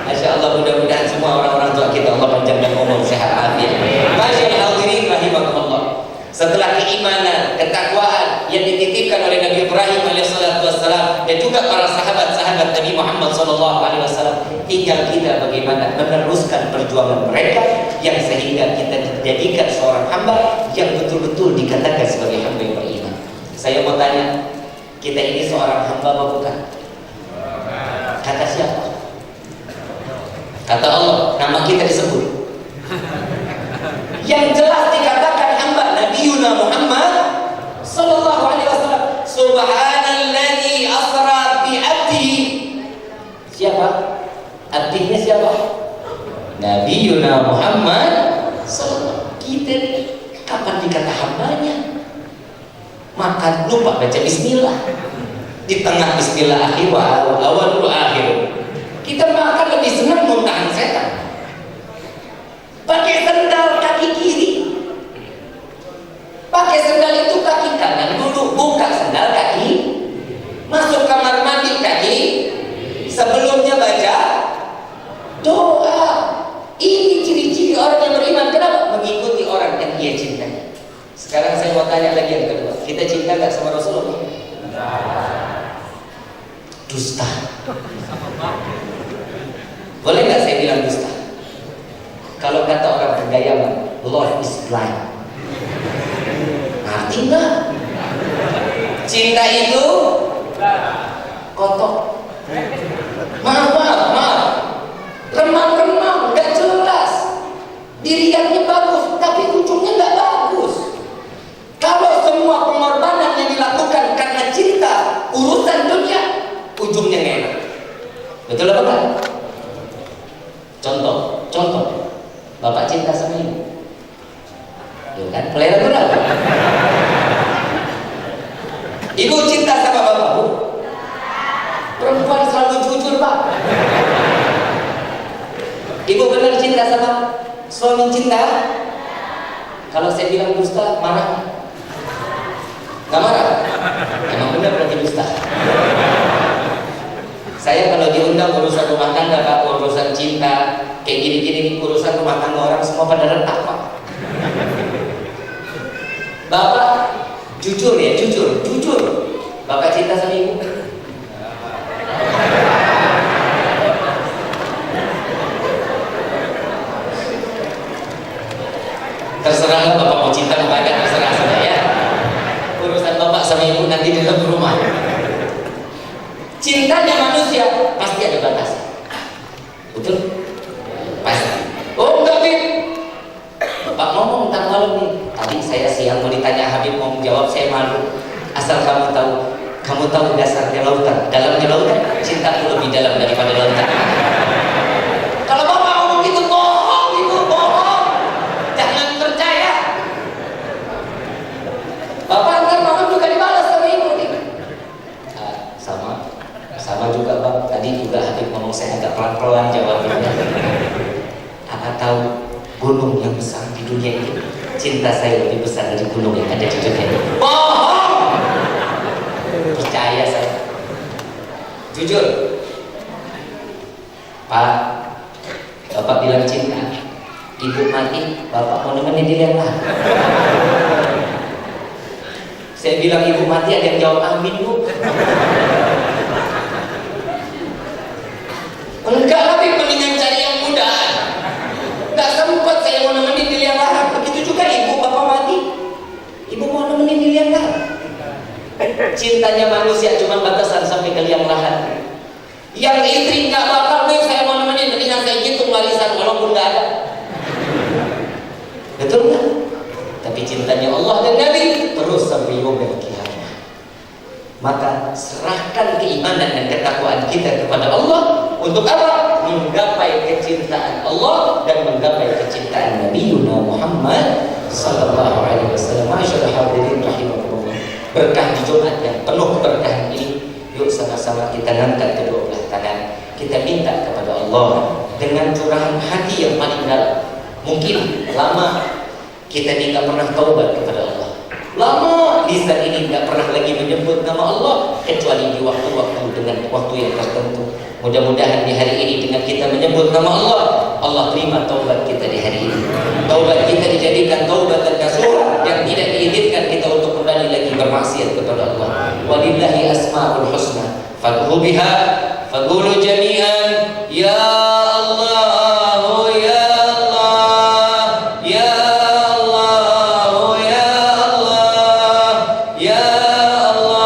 Masya Allah, mudah-mudahan semua orang-orang tua kita Allah panjangkan umur, sehat afiat. Masya Allah, hadirin rahimakumullah. Setelah keimanan, ketakwaan yang dititipkan oleh Nabi Ibrahim alaihissalam dan juga para sahabat-sahabat Nabi Muhammad SAW, tinggal kita bagaimana meneruskan perjuangan mereka yang sehingga kita dijadikan seorang hamba yang betul-betul dikatakan sebagai hamba yang beriman. Saya mau tanya, kita ini seorang hamba apa bukan? Kata siapa? Kata Allah, nama kita disebut. Yang jelas dikatakan hamba, Nabiuna Muhammad sallallahu alaihi wasallam. Subhanalladzi asra bi abdihi. Siapa? Abdinya siapa? Nabiuna Muhammad sallallahu. Kita nih kapan dikata hambanya? Makan lupa baca bismillah. Di tengah bismillah akhir wa awal akhir. Kita makan lebih senang muntahan setan. Pakai sendal kaki kiri, pakai sendal itu kaki kanan dulu, buka sendal kaki, masuk kamar mandi kaki, sebelumnya baca doa. Ini ciri-ciri orang yang beriman. Kenapa? Mengikuti orang yang dia cintai. Sekarang saya mau tanya lagi yang kedua, kita cinta nggak sama Rasulullah? Dusta. Boleh nggak saya bilang dusta? Kalau kata orang Pegayangan, love is blind. Ngerti nggak? Cinta itu kotor. Maaf. Remang-remang, nggak jelas. Diriannya bagus, tapi ujungnya nggak bagus. Kalau semua pengorbanan yang dilakukan karena cinta, urusan dunia, ujungnya nggak enak. Betul apa enggak? Contoh. Bapak cinta sama ibu, ya kan? Pelera berapa? Ibu cinta sama bapak, bu? Perempuan selalu jujur, pak. Ibu benar cinta sama suami cinta? Kalau saya bilang dusta, marah? Gak marah? Emang benar berarti dusta. Saya kalau diundang urusan rumah tangga, pak, urusan cinta, kayak gini-gini, urusan rumah tangga orang semua pada retak, pak. semua. Cintanya manusia pasti ada batas. Betul? Pasti. Oh enggak, Bib. Bapak ngomong ntar malam nih. Tadi saya siang mau ditanya Habib, mau menjawab saya malu. Asal kamu tahu dasarnya lautan, dalamnya lautan, cintaku lebih dalam daripada lautan. Kalau bapak ngomong gitu bohong, ibu bohong. Jangan percaya. Bapak ntar malam juga dibalas sama ibu nih. Sama juga bang. Tadi juga Habib ngomong saya agak pelan-pelan jawabnya. Apa tahu gunung yang besar di dunia ini, cinta saya lebih besar dari gunung yang ada di dunia ini. Bohong. Percaya saya. Jujur. Pak, bapak bilang cinta, ibu mati, bapak mau nemenin di liang lahat. Saya bilang ibu mati, ada yang jawab amin, Bu. Enggak, lebih mendingan cari yang muda. Enggak sempat saya mau nemenin di liang lahat. Begitu juga ibu, bapak mati, ibu mau nemenin di liang lahat. Cintanya manusia cuma batasan sampai ke liang lahat. Yang istri nggak bakal nih saya mau nemenin, mendingan saya hitung warisan walaupun nggak ada. Betul nggak? Tapi cintanya Allah dan Nabi terus sampai yaumil qiyamah. Maka serahkan keimanan dan ketakwaan kita kepada Allah untuk apa? Menggapai kecintaan Allah dan menggapai kecintaan Nabi Muhammad sallallahu alaihi wasallam. Masyaallah hadirin rahimakumullah. Berkah di Jumat yang penuh keberkahan ini, yuk sama-sama kita ngangkat kedua belah tangan, kita minta kepada Allah dengan curahan hati yang paling dalam. Mungkin lama kita ini nggak pernah taubat kepada Allah, lama lisan ini nggak pernah lagi menyebut nama Allah kecuali di waktu-waktu dengan waktu yang tertentu. Mudah-mudahan di hari ini dengan kita menyebut nama Allah, Allah terima taubat kita di hari ini. Taubat kita dijadikan taubat dan nasuha yang tidak diizinkan kita untuk kembali lagi bermaksiat kepada Allah. Walillahi asmaul husna fad'u biha faqulu jami'an ya Allah ya Allah ya Allah ya Allah ya Allah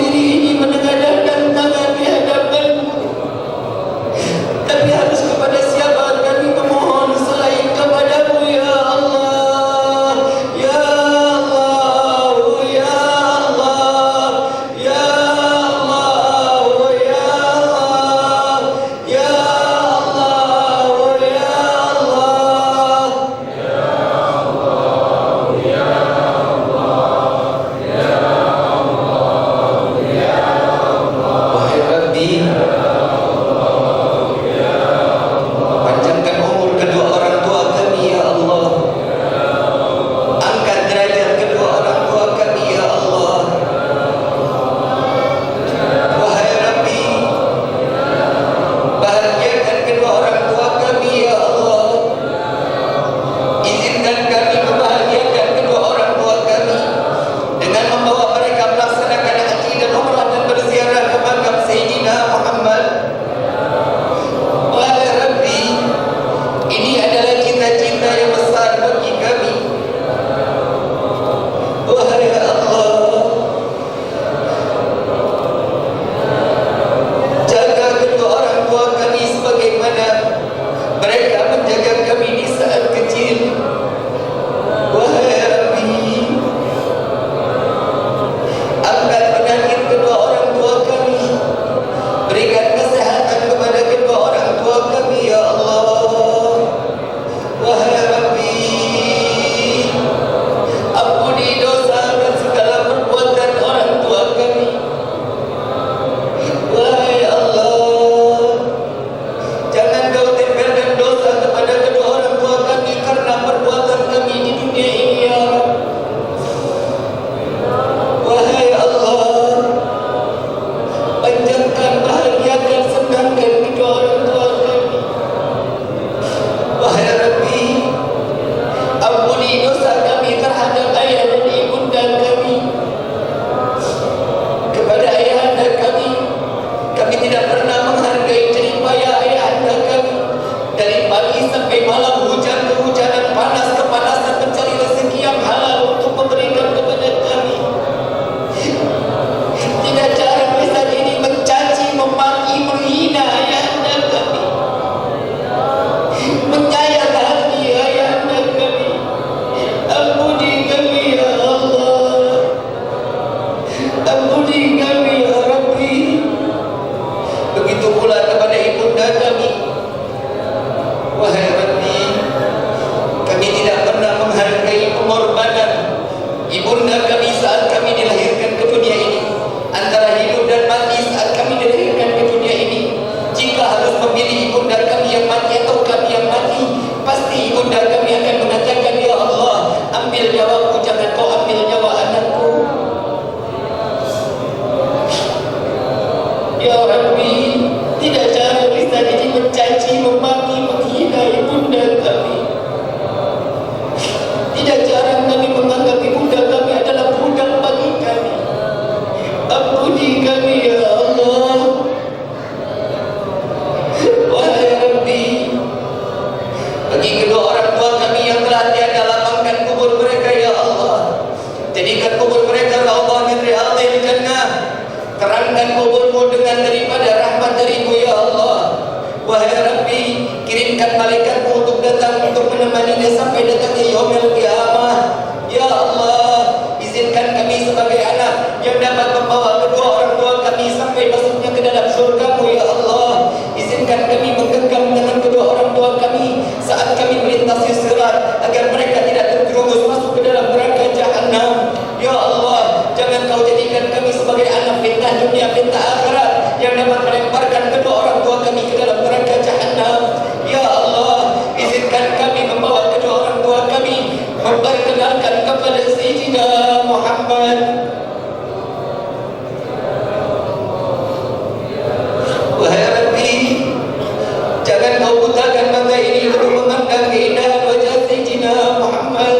diri ini menengadahkan tangan di hadapan-Mu. Tapi harus kepada siapa kami memohon selain kepada-Mu ya Allah. Ya Allah, ya Allah, ya Allah, ya Allah, ya Allah, ya Allah. Wahai Rabbi, panjangkan umur kedua orang tua kami ya Allah. Angkat derajat kedua orang tua kami ya Allah. Wahai Rabbi, bahagiakan kedua orang tua kami ya Allah. Izinkan kami membahagiakan kedua orang tua kami dengan membawa mereka melaksanakan haji dan umrah dan berziarah ke makam Sayyidina Muhammad. Wahai Rabbi, ini adalah cita-cita yang besar bagi kami. Wahai Allah, jaga kedua orang tua kami sebagaimana mereka menjaga kami di saat kecil. Wahai Rabbi, angkat penyakit kedua orang tua kami, berikan kesehatan kepada kedua orang tua kami ya Allah. Wahai Rabbi, ampuni dosa dan segala perbuatan orang tua kami. Wahai Allah, jangan Kau tempelkan dosa kepada kedua orang tua kami karena perbuatan kami di dunia ini ya Rabb. Wahai Allah, panjangkan, bahagiakan, senangkan kedua orang tua kami. Wahai Rabbi, ampuni dosa kami terhadap ayah dan ibunda kami. Kepada ayahanda kami tidak pernah menghargai jerih payah ayahanda kami. Dari pagi sampai malam, hujan kehujanan, panas kepanasan, mencari rezeki yang halal untuk memberikan kepada kami. Tidak jarang lisan ini mencaci, memaki, menghina ayahanda kami, menyayat hati ayahanda kami. Ampuni kami ya Allah, ampuni kami ya Rabbi. Begitu pula kepada ibunda kami. Wahai Rabbi, kami tidak pernah menghargai pengorbanan ibunda kami saat kami dilahirkan ke dunia ini. Antara hidup dan mati saat kami dilahirkan ke dunia ini, jika harus memilih ibunda kami yang mati atau kami yang mati, pasti ibunda kami akan mengatakan, ya Allah, ambil nyawaku, jangan Kau ambil nyawa anakku. Ya Rabbi, tidak jarang lisan ini mencaci, memaki, menghina ibunda kami. Tidak jarang kami menganggap ibunda kami adalah budak bagi kami. Ampuni kami ya Allah. Wahai Rabbi, bagi kedua orang tua kami yang telah tiada, lapangkan kubur mereka ya Allah. Jadikan kubur mereka raudhah min riyadhil jannah. Terangkan kubur-Mu dengan daripada rahmat dari-Mu ya Allah. Wahai Rabbi, kirimkan malaikat-Mu untuk datang untuk menemaninya sampai datangnya yaumil qiyamah. Ya Allah, izinkan kami sebagai anak yang dapat membawa kedua orang tua kami sampai masuknya ke dalam surga-Mu ya Allah. Izinkan kami menggenggam dengan kedua orang tua kami saat kami melintasi sirat, agar mereka tidak terjerumus masuk ke dalam neraka jahanam. Ya Allah, jangan Kau jadikan kami sebagai anak fitnah dunia, fitnah akhirat yang dapat melemparkan kedua orang tua kami ke dalam neraka jahanam. Ya Allah, izinkan kami membawa kedua orang tua kami memperkenalkan kepada Sayyidina Muhammad. Wahai Rabbi, jangan Kau butakan mata ini untuk memandang keindahan wajah Sayyidina Muhammad.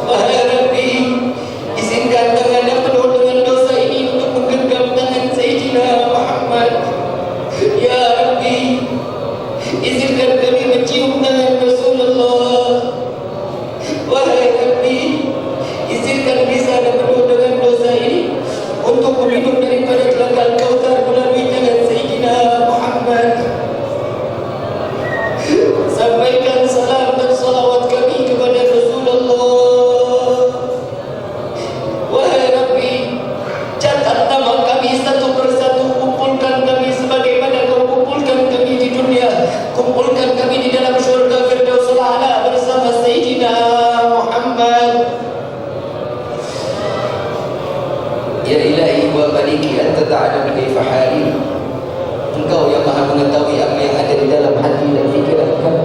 Wahai Rabbi, izinkan tangan yang penuh dengan dosa ini untuk menggenggam tangan Sayyidina Muhammad. minum daripada telaga Al-Kautsar melalui tangan Sayyidina Muhammad. Sampaikan salam dan salawat kami kepada Rasulullah. Wahai Rabbi, catat nama kami satu persatu, kumpulkan kami sebagaimana kau kumpulkan kami di dunia, kumpulkan kami di dalam syurga Firdausul A'la bersama Sayyidina Muhammad. Ya ilahi wa maliki anta ta'lamu kaifa hali. Engkau yang maha mengetahui apa yang ada di dalam hati dan fikiran kami.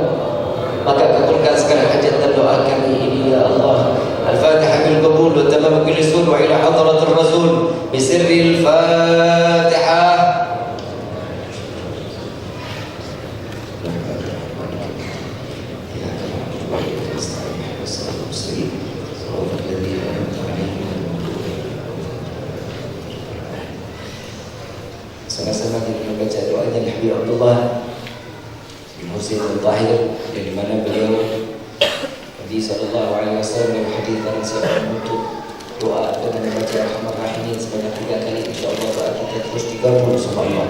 Maka kabulkan segala hajat dan doa kami ini ya Allah. Al-Fatihah bil qabul wa tamam kulli sun wa ila hadratir rasul bi sirril Fatihah. Sama-sama kita membaca doanya Habib Abdullah bin Husain al-Tahir, yang dimana beliau Nabi SAW dalam hadis dan siapa untuk doa dengan membaca Ar-Rahman sebanyak 3 kali, insyaAllah doa kita terus digabung sama Allah.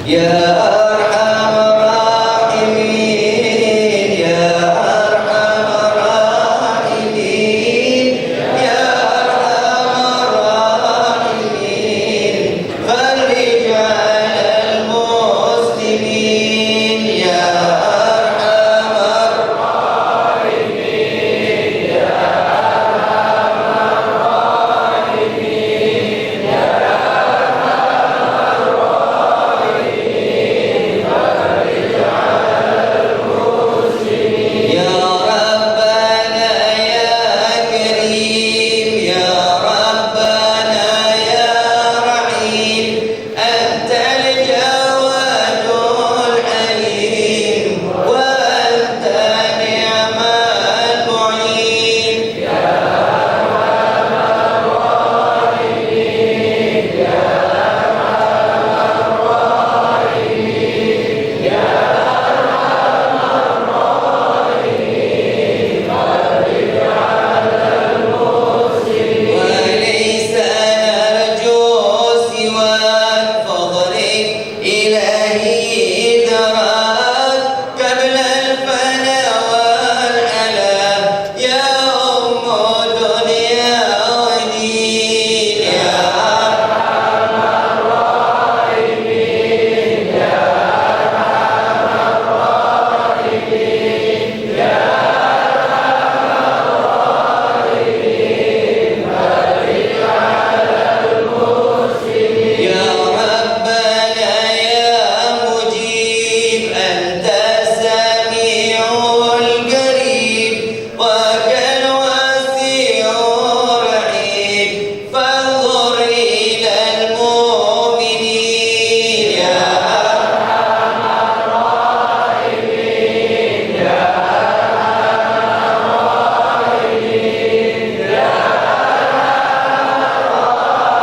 Ya Arhamar Rahimin, Ya Arhamar Rahimin, Ya Arhamar Rahimin, Farij 'alal muslimin, Ya Arhamar Rahimin, Ya Arhamar Rahimin, Ya Arhamar Rahimin, Farij 'alal muslimin, Ya Rabbana Ya Karim, Ya Rabbana Ya Rahim, Antal Jawadul Halim, wa Anta Ni'mal Mu'in, Ya Arhamar Rahimin, Ya Arhamar Rahimin, Ya Arhamar Rahimin, Farij 'alal muslimin, wa laysa narju siwak fadlik ilahi idrak qabla al-fana wal-ala, ya dunya wa din, Ya Arhamar Rahimin, Ya Arhamar Rahimin, Ya Arhamar Rahimin, Farij 'alal muslimin, Ya Rabbana Ya Mujib, Anta Sami'ul Qarib, wa kal wasi'ur rahim, fanzur ilal mu'minin, Ya Arhamar Rahimin, Ya Arhamar Rahimin, Ya Arhamar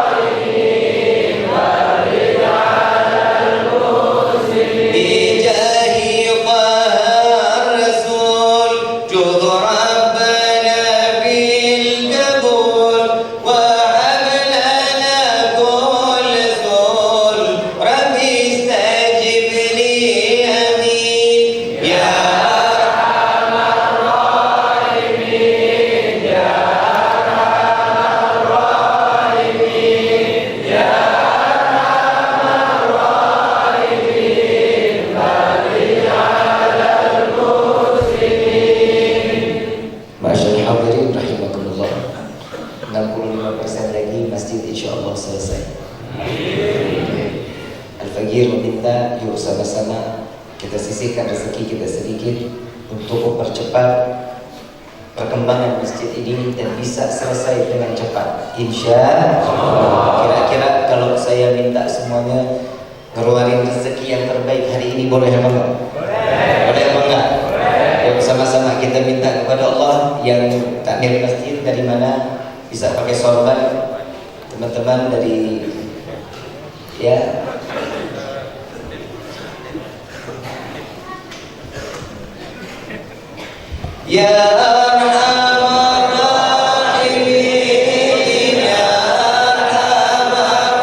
Rahimin, Farij 'alal muslimin, bijahi Taha Rasul, jud Rabbana bil qabul, wa hab lana kull sul, Rabbi istajib li amin, Ya Arhamar Rahimin, Ya Arhamar Rahimin, Ya Arhamar Rahimin, Farij 'alal muslimin. Masyaallah hadirin rahimakumullah. 65% lagi masjid insyaallah selesai. Al-Faqir meminta yuk sama-sama kita sisihkan rezeki kita sedikit untuk mempercepat perkembangan masjid ini dan bisa selesai dengan cepat, insya Allah. Kira-kira kalau saya minta semuanya ngeluarin rezeki yang terbaik hari ini boleh apa enggak? Boleh apa enggak? Yuk sama-sama kita minta kepada Allah. Yang takmir masjid dari mana bisa pakai sorban, teman-teman dari ya. Ya Arhamar Rahimin, Ya Arhamar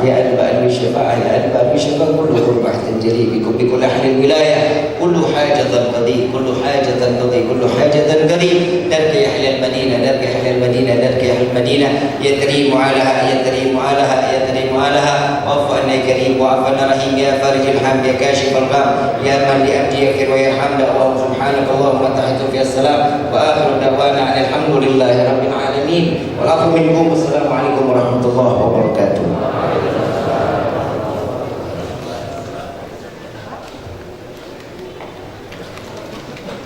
يا البال بالشفاعة يا البال بالشفاعة كل قربة تجري بكم بكل أهل الولاية كل حاجة قضي كل حاجة قضي كل حاجة قضي درك يا أهل المدينة درك يا أهل المدينة درك يا أهل المدينة يا كريم علىها يا كريم علىها يا كريم علىها واعف عنا يا كريم واعف عنا رحيم يا فارج الهم يا كاشف الغم يا من لأمجي يغفر ويرحم اللهم سبحانك اللهم تحية في السلام وآخر دعوانا أن الحمد لله رب العالمين والعفو منكم والسلام عليكم ورحمة الله وبركاته.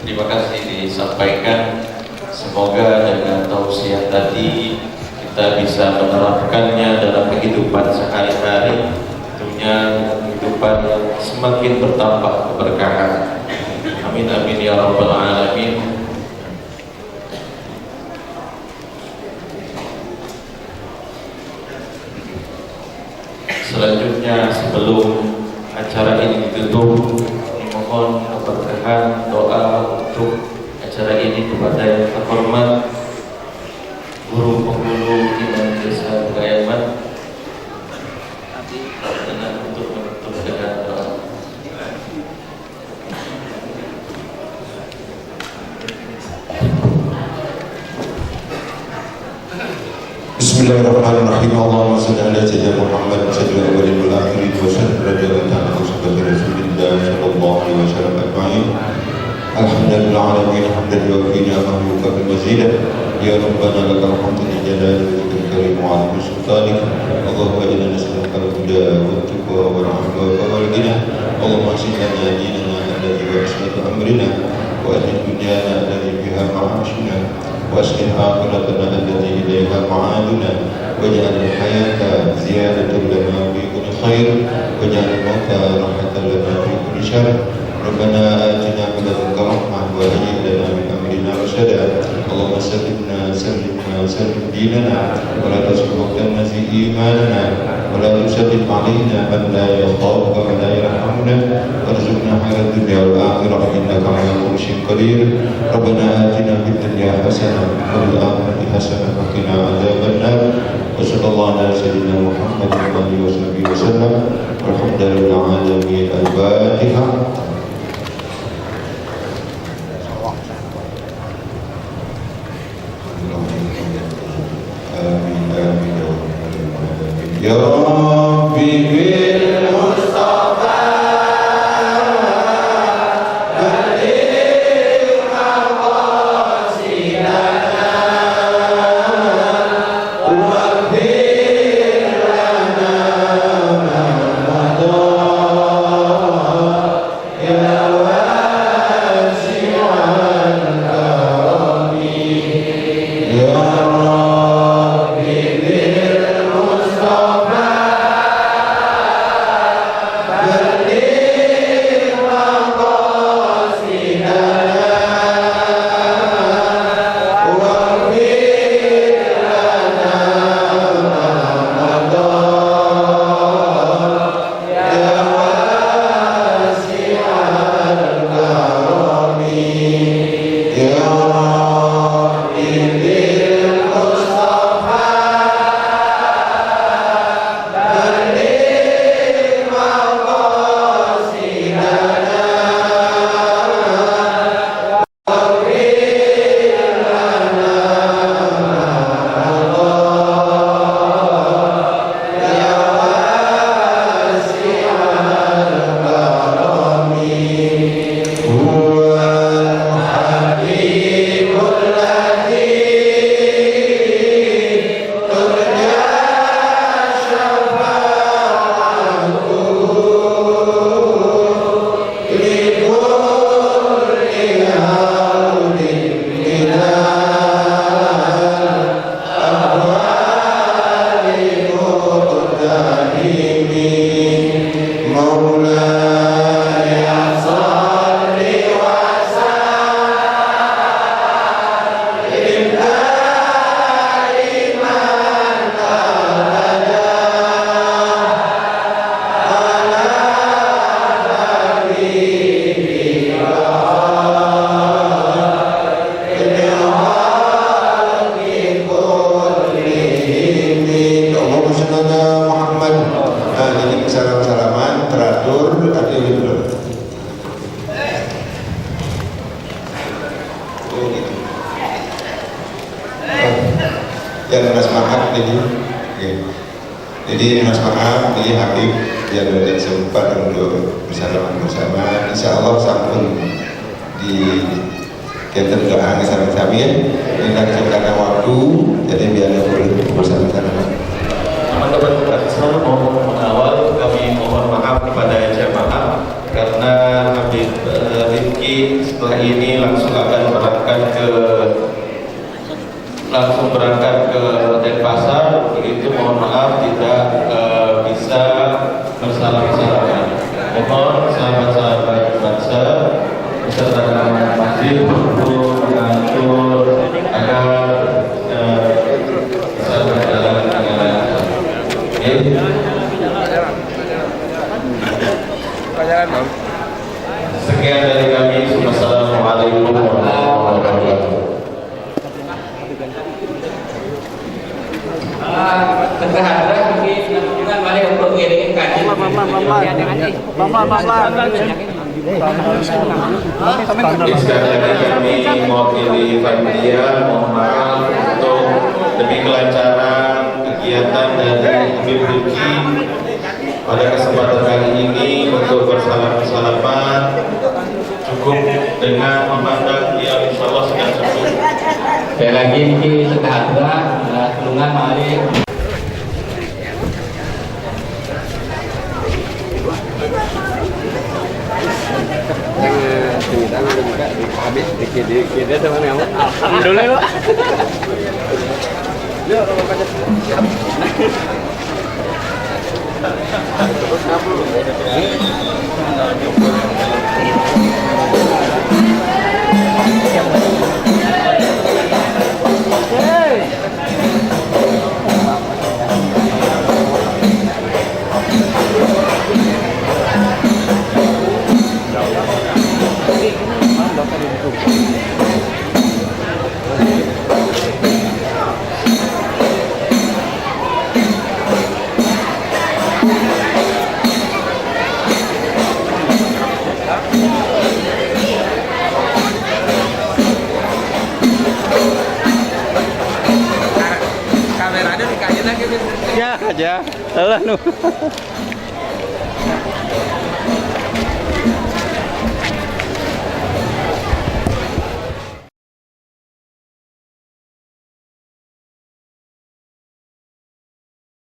Terima kasih disampaikan. Semoga dengan tausiah tadi kita bisa menerapkannya dalam kehidupan sehari-hari, tentunya kehidupan yang semakin bertambah keberkahan. Amin amin ya rabbal alamin. Selanjutnya sebelum acara ini ditutup, mohon keberkahan doa untuk acara ini kepada yang terhormat Guru Penghulu Imam Desa Gayaman dan untuk menutup dengan doa. Bismillahirrahmanirrahim. Allahumma salli ala sayyidina Muhammad sayyidil awwalin wal akhirin wa sallim radhiyallahu ta'ala an sahabati Rasulillah sallallahu alaihi wasallam ajma'in. Alhamdulillah alamin hamdan yuwaffi ni'amahu wa yukafi mazidah. Ya Rabbana lakal hamdu li jalali wajhikal karim wa 'azimi sultanik. Allahumma inna nas'aluka al-huda wat tuqa wal 'afwa wal ghina. Allahumma aslih lana dinana alladhi huwa ismatu amrina wa ahlil dunyana alladhi fiha ma'ashuna. وأسكن آخرتنا التي إليها معادنا واجعل الحياة زيادة لنا في كل خير واجعل الموت راحة لنا في كل شر ربنا آتنا من لدنك رحمة وهيئ لنا من أمرنا رشدا اللهم سلمنا وسلم ديننا ولا تسلم في إيماننا ولا تسلط علينا من لا يخافك ولا يرحمنا وارزقنا خير الدنيا والآخرة إنك على كل شيء قدير ربنا آتنا في الدنيا حسنة وفي الآخرة حسنة وقنا عذاب النار وصلى الله على سيدنا محمد وآله وصحبه وسلم والحمد لله العالمين. الفاتحة. آمين آمين يا ربي بالمصطفى بلغ مقاصدنا واغفر لنا ما مضى يا واسع الكرم يا ربي بالمصطفى Rasul gitu. Dan mas maaf jadi mas maaf ini Habib yang tidak sempat untuk bersama. Insya Allah sampun di kita doa bersama-sama ya. Ini karena waktu, jadi biar boleh bersama-sama. Teman-teman saya mohon mengawal, kami mohon maaf kepada jamaah karena Habib Rifki setelah ini langsung berangkat ke Denpasar. Begitu mohon maaf tidak bisa bersalam-salaman. Mohon sahabat-sahabat bangsa beserta masjid untuk mengatur agar bisa berjalan dengan lancar. Sekian dari kami. Wassalamualaikum warahmatullahi wabarakatuh. Terhadap mungkin mari untuk mengiringi kaji. Sekali lagi kami mewakili panitia mohon maaf untuk demi kelancaran kegiatan dari Habib Rifki pada kesempatan kali ini. Untuk bersalam-salaman cukup dengan memandang yang insya Allah sudah cukup. Sekali lagi ini sederhana tulungan mari. Alhamdulillah. Kameranya dikain lagi. Ya aja. Alah nu.